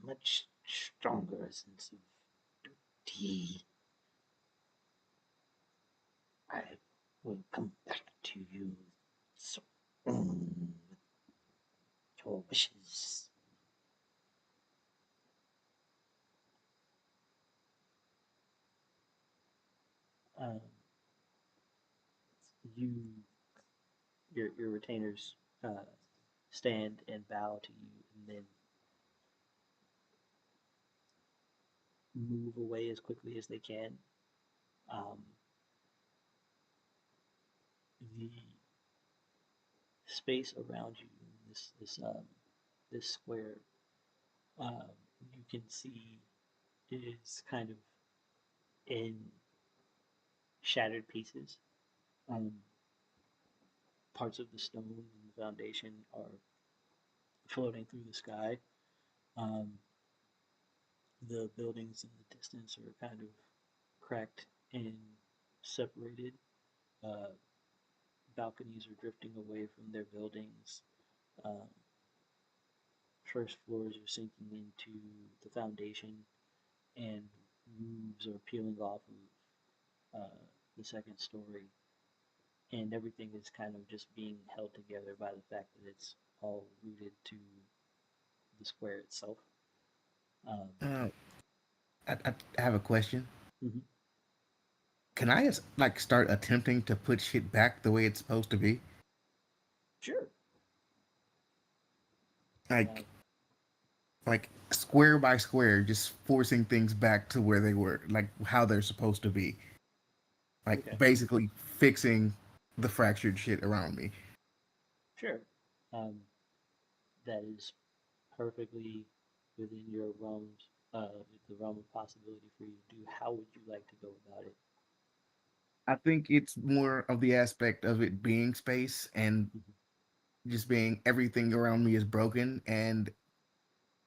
much stronger sense of duty. I will come back to you soon with your wishes. Um, you, your retainers stand and bow to you, and then move away as quickly as they can. Um, the space around you, this square, you can see is kind of in shattered pieces. Um, Parts of the stone and the foundation are floating through the sky. Um, the buildings in the distance are kind of cracked in separated. Uh, Balconies are drifting away from their buildings. Um, First floors are sinking into the foundation, and roofs are peeling off of the second story. And everything is kind of just being held together by the fact that it's all rooted to the square itself. Um, Uh, I have a question. mhm. Can I just like start attempting to put shit back the way it's supposed to be? Sure. Uh, Like square by square, just forcing things back to where they were, like how they're supposed to be. Like okay. basically fixing the fractured shit around me. Sure. Um, that is perfectly within your realms, the realm of possibility for you to do. How would you like to go about it? I think it's more of the aspect of it being space and Mhm. just being everything around me is broken and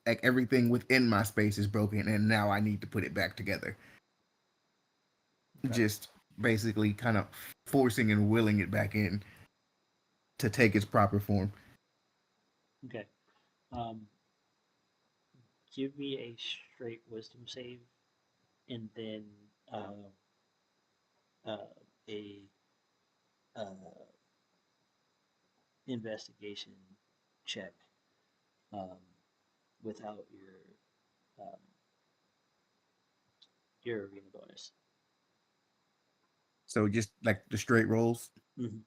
like everything within my space is broken and now I need to put it back together. Okay. Just basically kind of forcing and willing it back in to take its proper form. Okay. Um, give me a straight wisdom save, and then uh, uh, a uh, investigation check um, without your arena bonus. So just like the straight rolls. Mm-hmm.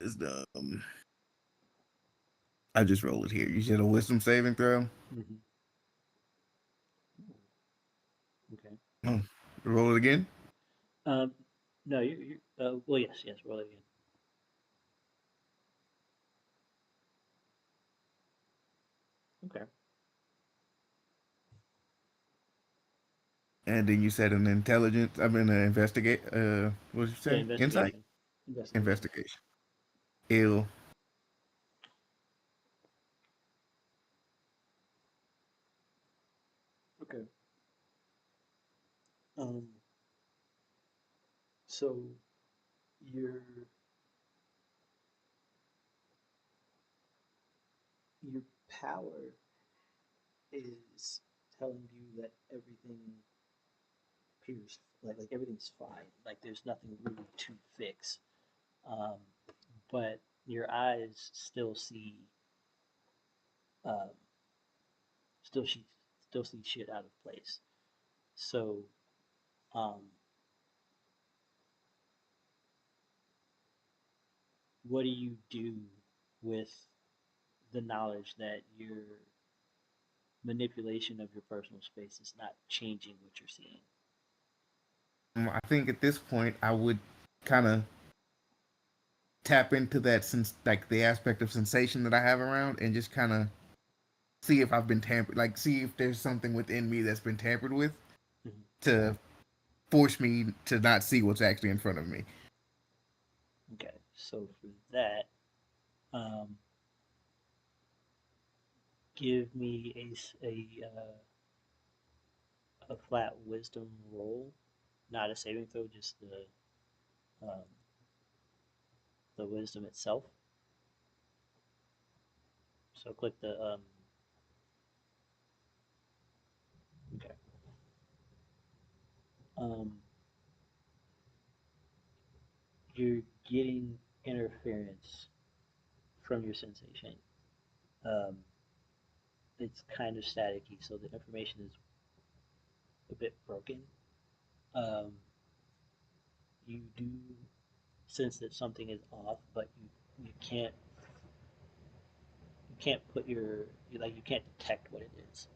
Is the I just roll it here. You said a wisdom saving throw. Mm-hmm. Okay. Oh, roll it again. Um, no, well, yes, yes, roll it again. Okay. And then you said an intelligence. I mean, an investigate. What did you Yeah, say? Insight. investigation. Investigation. Investigation. Ill. Okay. Um, so your your power is telling you that everything appears like everything's fine. Like there's nothing really to fix. Um, but your eyes um, still see, still see shit out of place. So, um, what do you do with the knowledge that your manipulation of your personal space is not changing what you're seeing? I think at this point I would kind of tap into that since like the aspect of sensation that I have around and just kind of see if I've been tampered. Like see if there's something within me that's been tampered with Mhm. to force me to not see what's actually in front of me. Okay, so for that, um, give me a flat wisdom roll, not a saving throw, just the wisdom itself. So click the okay. Um, you're getting interference from your sensation. Um, it's kind of staticky, so the information is a bit broken. Um, you do sense that something is off, but you can't put you can't detect what it is.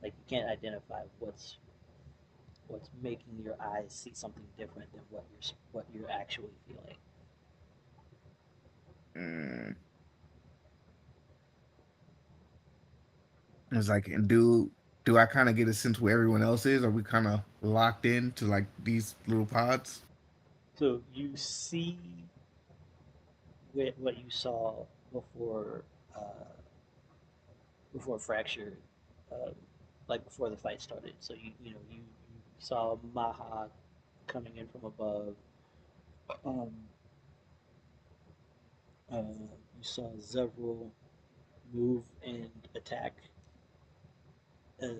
Like you can't identify what's making your eyes see something different than what you're actually feeling. Mm. It's like, and do I kind of get a sense where everyone else is? Are we kind of locked into like these little pods? So you see what you saw before uh, before FraXure, uh, like before the fight started. So you saw Maha coming in from above. Um, you saw Zevril move and attack a,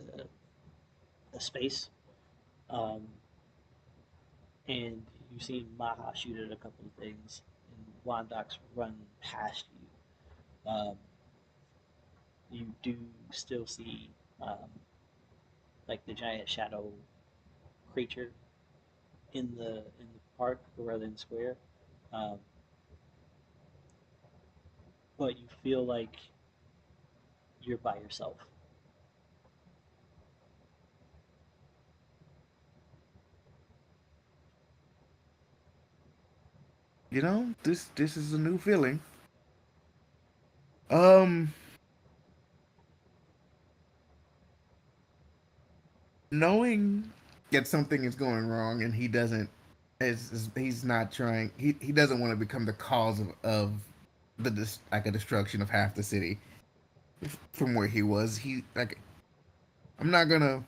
a space, um, and you see Maha shoot at a couple of things, and Wondox run past you. You do still see like the giant shadow creature in the park or rather in the square, um, but you feel like you're by yourself. This is a new feeling. Um, Knowing that something is going wrong and he doesn't is he's not trying he doesn't want to become the cause of like a destruction of half the city from where he was. He like I'm not gonna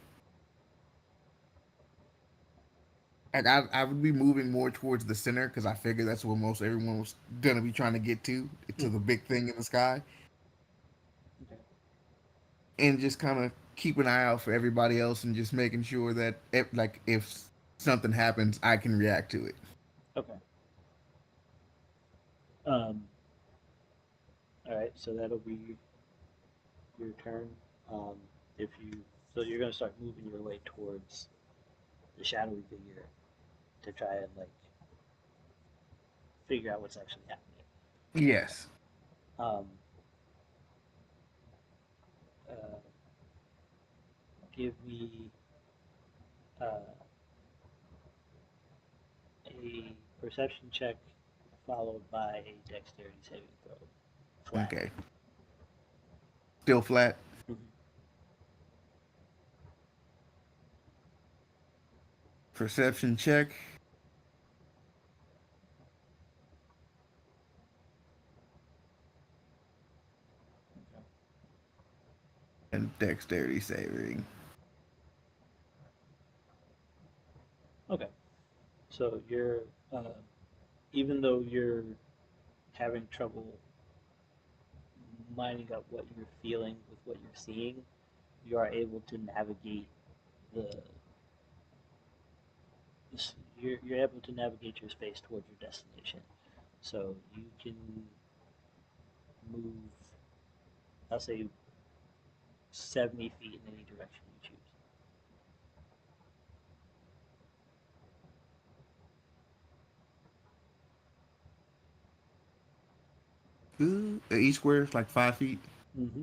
like I would be moving more towards the center because I figure that's where most everyone was gonna be trying to get to the Mm-hmm. big thing in the sky, Okay. and just kind of keep an eye out for everybody else and just making sure that if something happens, I can react to it. Okay. Um, all right. So that'll be your turn. Um, if you so you're gonna start moving your way towards the shadowy figure to try and like figure out what's actually happening. Yes. Um, uh, give me a perception check followed by a dexterity saving throw. Flat. Okay. Still flat. Mhm. Perception check and dexterity saving. Okay. So you're even though you're having trouble lining up what you're feeling with what you're seeing, you are able to navigate the you're able to navigate your space towards your destination. So you can move, I'll say, 70 feet in any direction you choose. Ooh, each square is like 5 feet. Mm-hmm.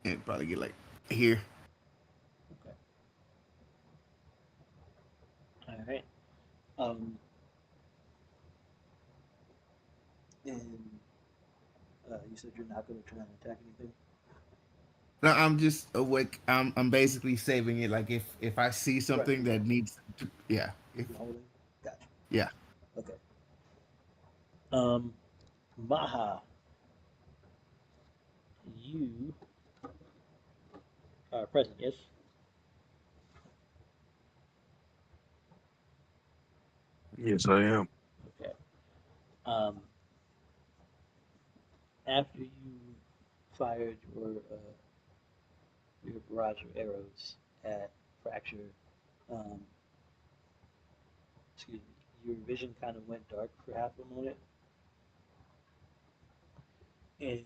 And probably get like here. Okay. All right. Um, and you said you're not going to try and attack anything. No, I'm just awake. I'm basically saving it. Like if I see Right. something that needs, yeah, You're holding. Gotcha. yeah. Okay. Um, Maha, you are present. Yes. Yes, I am. Okay. Um, after you fired your barrage of arrows at FraXure, um, excuse me, your vision kind of went dark for half a moment, and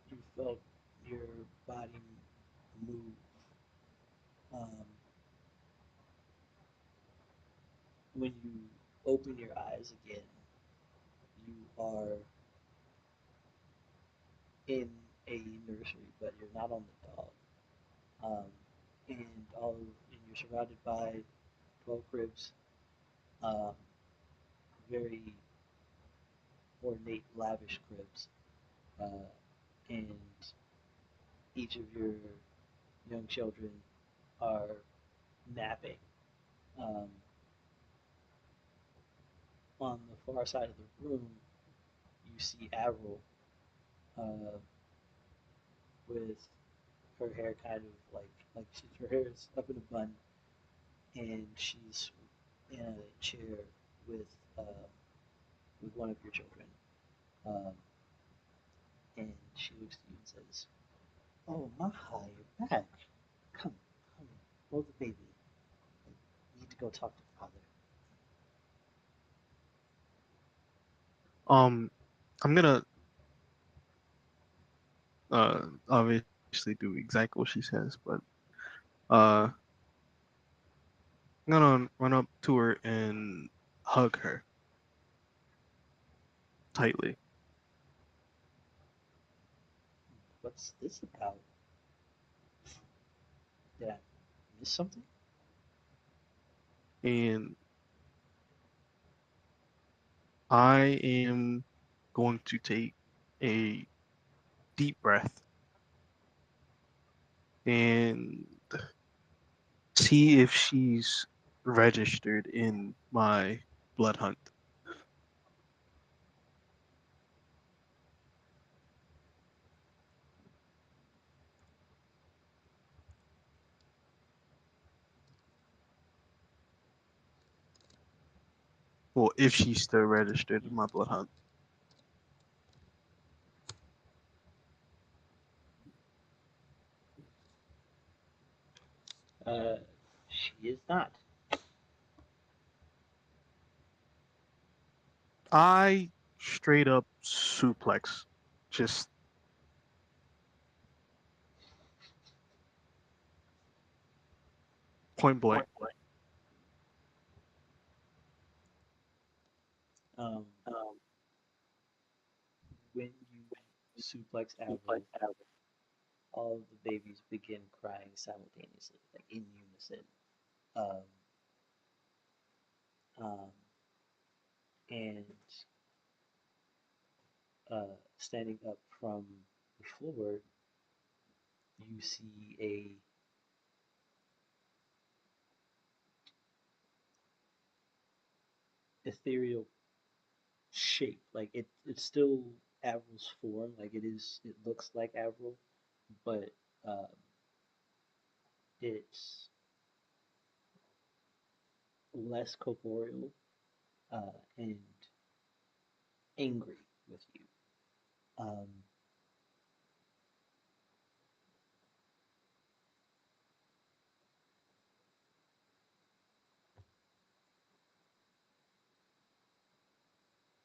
you felt your body move. Um, when you open your eyes again, you are in a nursery, but you're not on the dog. Um, and you're surrounded by 12 cribs, um, very ornate, lavish cribs, and each of your young children are napping. Um, on the far side of the room, you see Avril uh, with her hair kind of her hair is up in a bun, and she's in a chair with uh, with one of your children. Um, and she looks to you and says, "Oh, Maha, you're back. Come, come, hold the baby. I need to go talk to father." I'm gonna obviously do exactly what she says, but I'm gonna run up to her and hug her tightly. What's this about? Did I miss something? And I am going to take a deep breath and see if she's registered in my blood hunt. Well, if she's still registered in my blood hunt. Uh, she is not. I straight up suplex, just point blank. Um, when you suplex Avril, all of the babies begin crying simultaneously, like in unison. Um, um, and standing up from the floor, you see a ethereal shape. Like it's still Avril's form. Like it looks like Avril, but uh, it's less corporeal and angry with you. Um,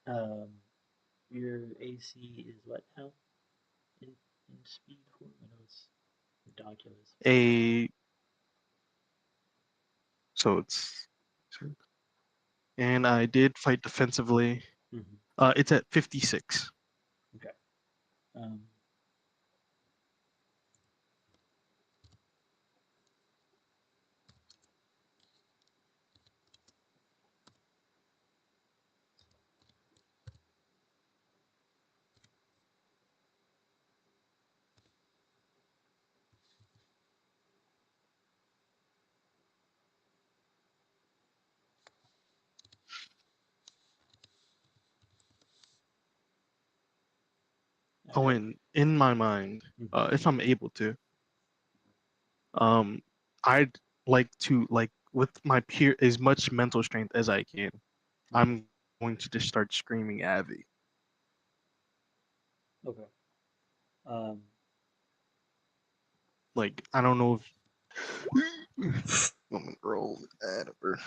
um, your AC is what now in speed form? I know it's ridiculous. A so it's and I did fight defensively. Mm-hmm. It's at 56. Okay. Um, all Oh, right. and in my mind, Mm-hmm. if I'm able to, um, I'd like to with my peer as much mental strength as I can. I'm going to just start screaming Abby. Okay. Um, Like I don't know if I'm gonna roll at her.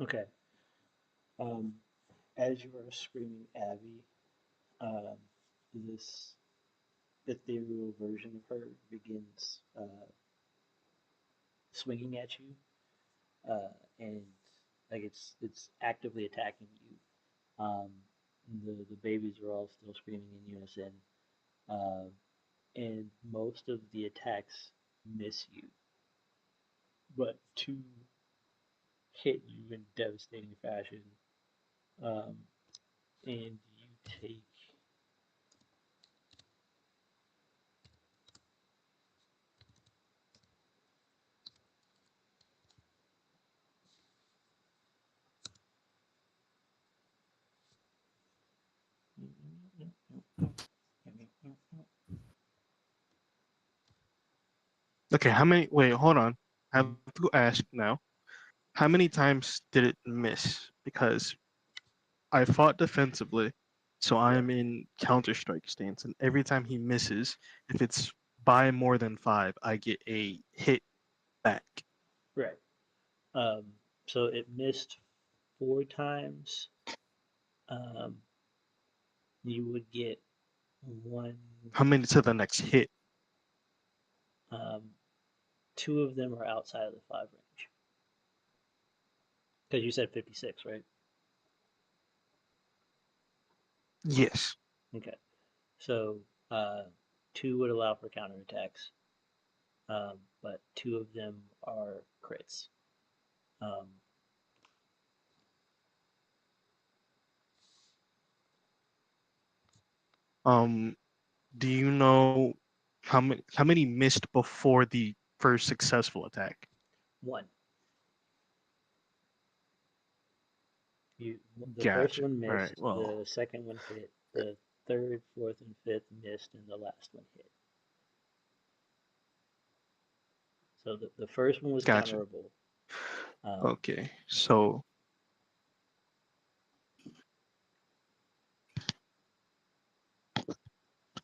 okay. Um, as you are screaming Abby, um, this ethereal version of her begins swinging at you, and like it's actively attacking you. The babies are all still screaming in unison, uh, and most of the attacks miss you, but two hit you in devastating fashion, um, and you take. Okay, how many? Wait, hold on. I have to ask now. How many times did it miss? Because I fought defensively, so I am in Counter Strike stance, and every time he misses, if it's by more than 5, I get a hit back. Right. Um, so it missed 4 times. Um, you would get one. How many to the next hit? Um, 2 of them are outside of the 5 range. Because you said 56, right? Yes. Okay. So 2 would allow for counterattacks, but 2 of them are crits. Um, Do you know how many missed before the first successful attack? 1. You the first Gotcha. one All right. missed, Well, the second one hit, the third, fourth, and fifth missed, and the last one hit. So the first one was gotcha. counterable. Okay. So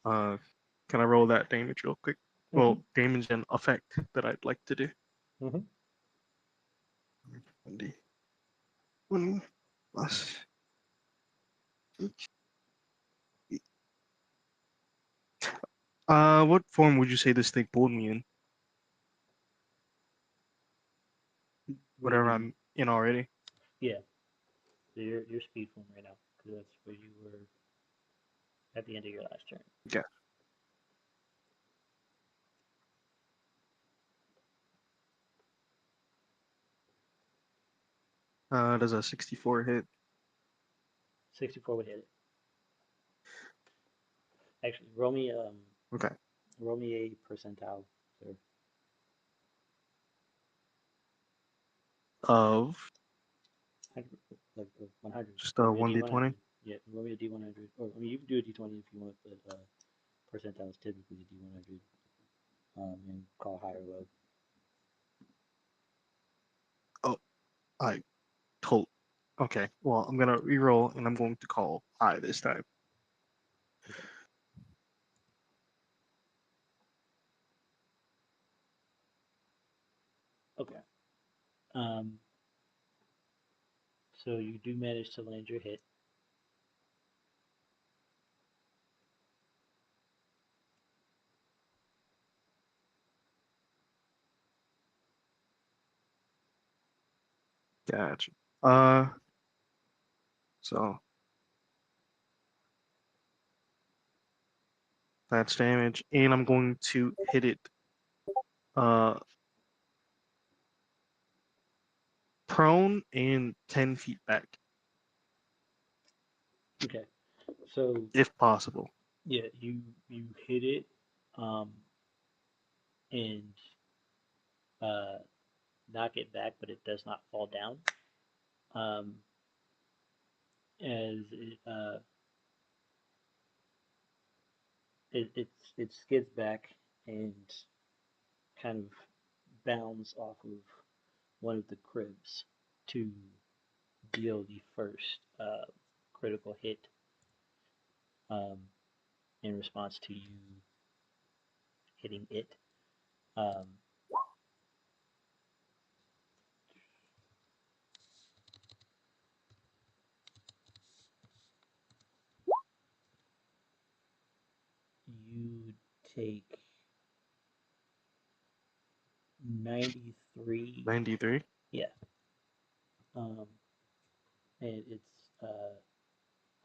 uh can I roll that damage real quick? Well, damage and effect that I'd like to do. Mm-hmm. 1 plus. What form would you say this thing pulled me in? What do you Whatever mean? I'm in already. Yeah. So you're speed form right now because that's where you were at the end of your last turn. Yeah. Does a 64 hit? 64 would hit it. Actually, roll me Okay. a percentile, sir. Of Like 100. just Roll a me a D100. 1d20. Yeah, roll me a D100. Or I mean, you can do a D20 if you want, but percentile is typically a D100. And call high or low. Oh, I told. Okay. Well, I'm gonna reroll and I'm going to call high this time. Okay. Okay. So you do manage to land your hit. Gotcha. So that's damage, and I'm going to hit it. Prone and 10 feet back, Okay. So if possible. yeah, you hit it, and uh, knock it back, but it does not fall down. Um, as it skids back and kind of bounds off of one of the cribs to deal the first critical hit um, in response to you hitting it. Um, you take 93. 93. Yeah. And it's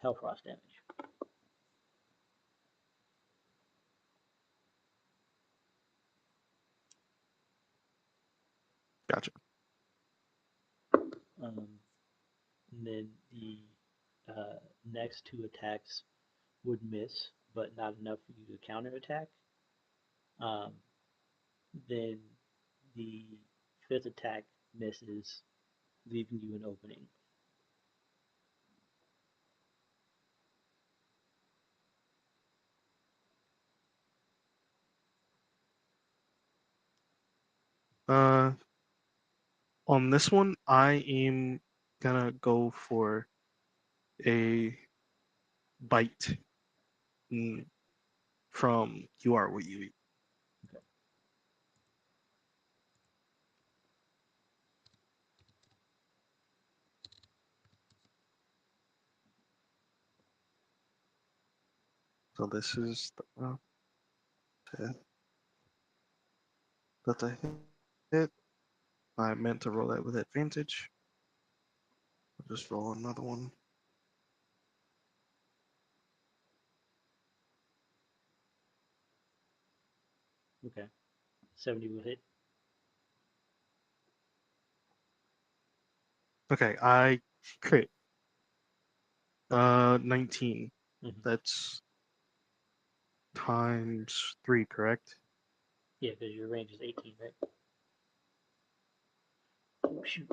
Hell Frost damage. Gotcha. And then the next two attacks would miss, but not enough for you to counterattack. Then the fifth attack misses, leaving you an opening. On this one, I am gonna go for a bite from You Are What You Eat. Okay. So this is that's a hit. I meant to roll that with advantage. I'll just roll another one. Okay. 70 will hit. Okay, I crit. 19. Mm-hmm. That's times 3, correct? Yeah, because your range is 18, right? Oh, shoot.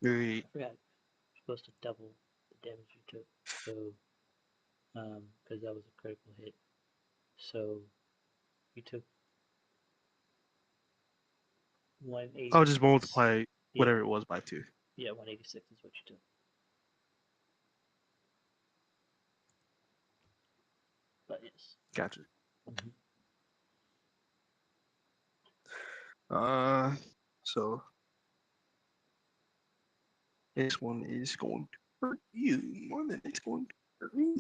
Very I forgot. You're supposed to double the damage you took. So, because that was a critical hit. So, you took 186. I'll just multiply Yeah. whatever it was by 2. Yeah, 186 is what you took. But yes. Gotcha. Mm-hmm. So this one is going to hurt you more than it's going to hurt me.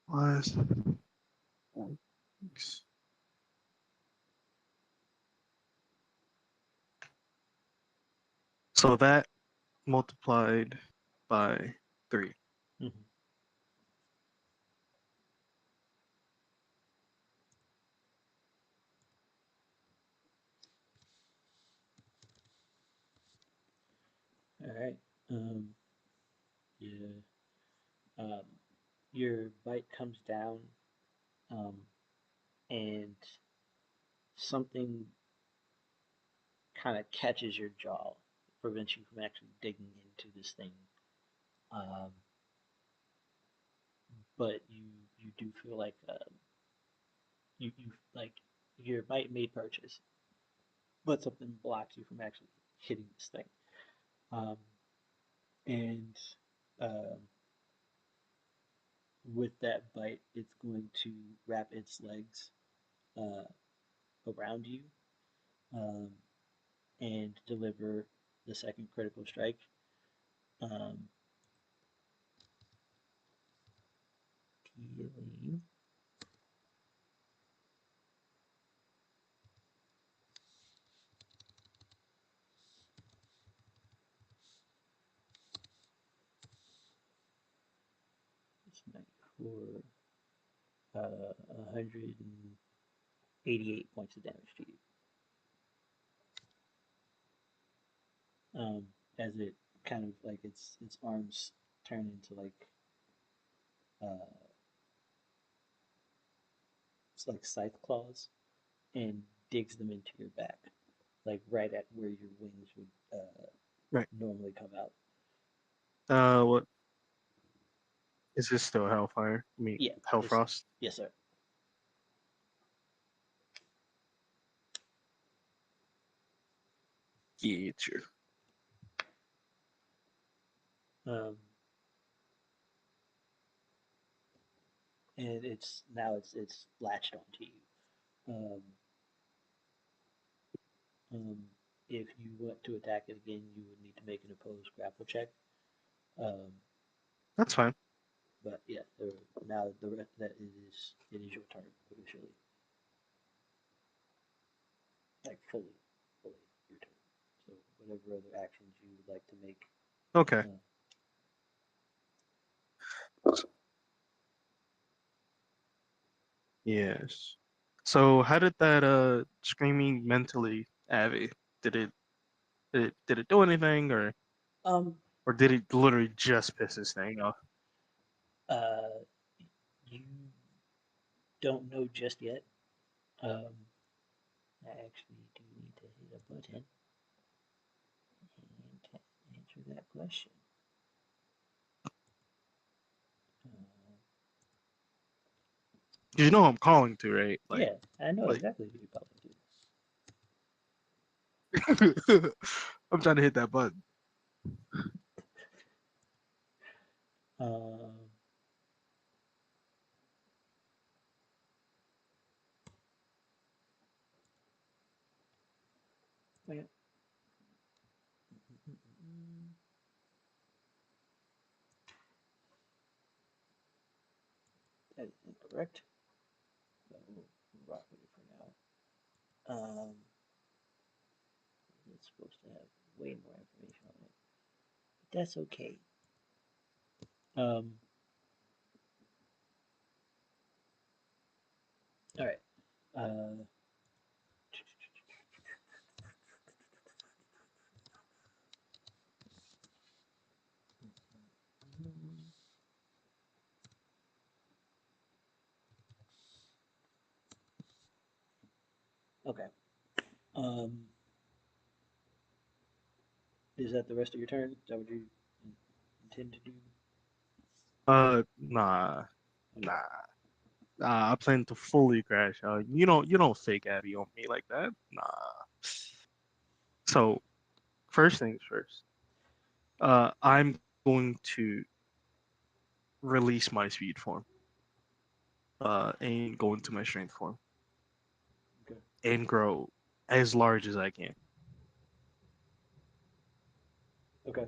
Was so that multiplied by 3. Mm-hmm. All right. Yeah. Um, your bite comes down, and something kind of catches your jaw, prevents you from actually digging into this thing. Um, but you do feel like you like your bite made purchase, but something blocks you from actually hitting this thing. Um, and um, with that bite, it's going to wrap its legs uh, around you um, and deliver the second critical strike. Um, Dealing for 188 points of damage to you. As it kind of like its arms turn into like uh, it's like scythe claws and digs them into your back, like right at where your wings would Right. normally come out. What is this still Hellfire? I mean, Yeah. Hellfrost? Yes, sir. Yeah, sure. Um, and it's now it's latched onto you. Um, if you want to attack it again, you would need to make an opposed grapple check. That's fine. But yeah, now that it is your turn officially, like fully your turn. So whatever other actions you would like to make. Okay. Yes. So how did that screaming mentally, Abby? Did it do anything Um, or did it literally just piss this thing off? you don't know just yet. I actually do need to hit a button and answer that question. You know who I'm calling to, right? Yeah, I know like exactly who you're calling to. I'm trying to hit that button. Um, wait. That is incorrect. But we'll rock with it for now. It's supposed to have way more information on it. But that's okay. All right. Okay. Is that the rest of your turn? Is that what you intend to do? Nah. I plan to fully crash out. You don't fake Abby on me like that. Nah. So first things first. I'm going to release my speed form. And go into my strength form. Okay. And grow as large as I can. Okay.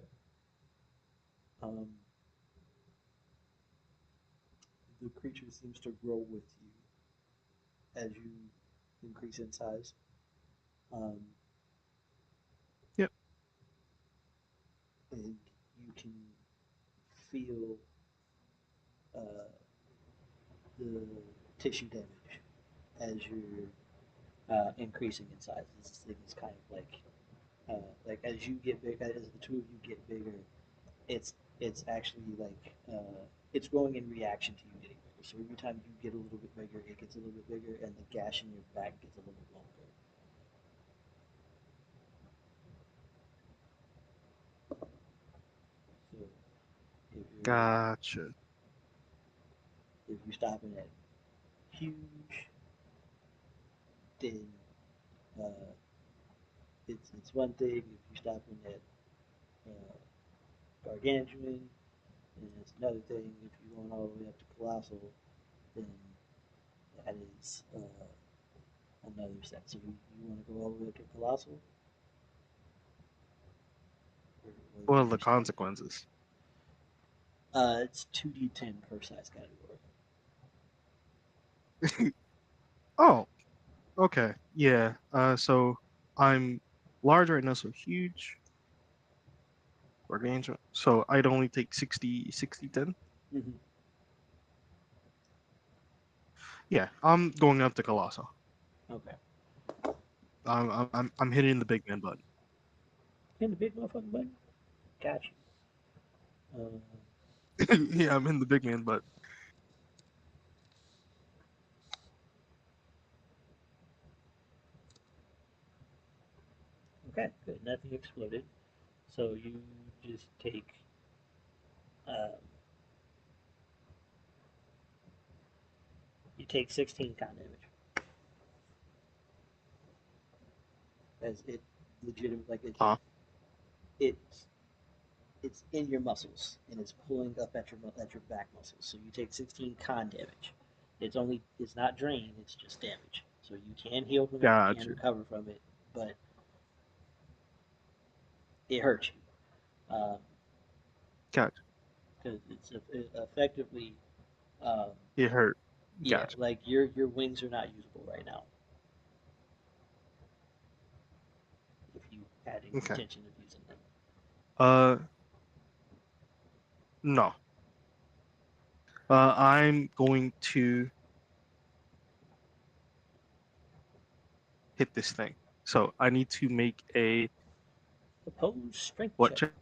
Um, the creature seems to grow with you as you increase in size. Um, Yep. and you can feel the tissue damage as you're increasing in size. This thing is kind of like as you get big, as the two of you get bigger, it's actually it's growing in reaction to you getting bigger. So every time you get a little bit bigger, it gets a little bit bigger, and the gash in your back gets a little bit longer. So if you're Gotcha. if you're stopping at huge, then uh, it's one thing. If you're stopping at gargantuan, then it's another thing. If you're going all the way up to colossal, then that is another set. So you want to go all the way up to colossal, or What where are the you start? consequences? It's 2d10 per size category. Oh, okay. Yeah. So I'm large right now, so huge. Gargantuan. So I'd only take 60, 10. Mm-hmm. Yeah, I'm going up to colossal. Okay. I'm hitting the big man button. Hit the big motherfucking button. Got you. Uh, Yeah, I'm in the big man button. okay, good. Nothing exploded. So you just take um, you take 16 con damage. As it legitimate like Huh? it's it's in your muscles and it's pulling up at your back muscles. So you take 16 con damage. It's not drain, it's just damage. So you can heal from it, you can Gotcha. recover from it, but it hurts you. Gotcha. Because it effectively, um, It hurt. yeah, Gotcha. like your wings are not usable right now. If you had any Okay. intention of using them. No. I'm going to hit this thing. So I need to make a Opposed strength what check. check?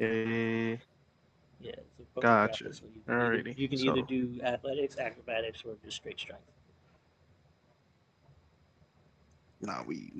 A Yeah, it's opposed gotcha. grapple, so Alrighty. you can either So do athletics, acrobatics, or just straight strength. nah, we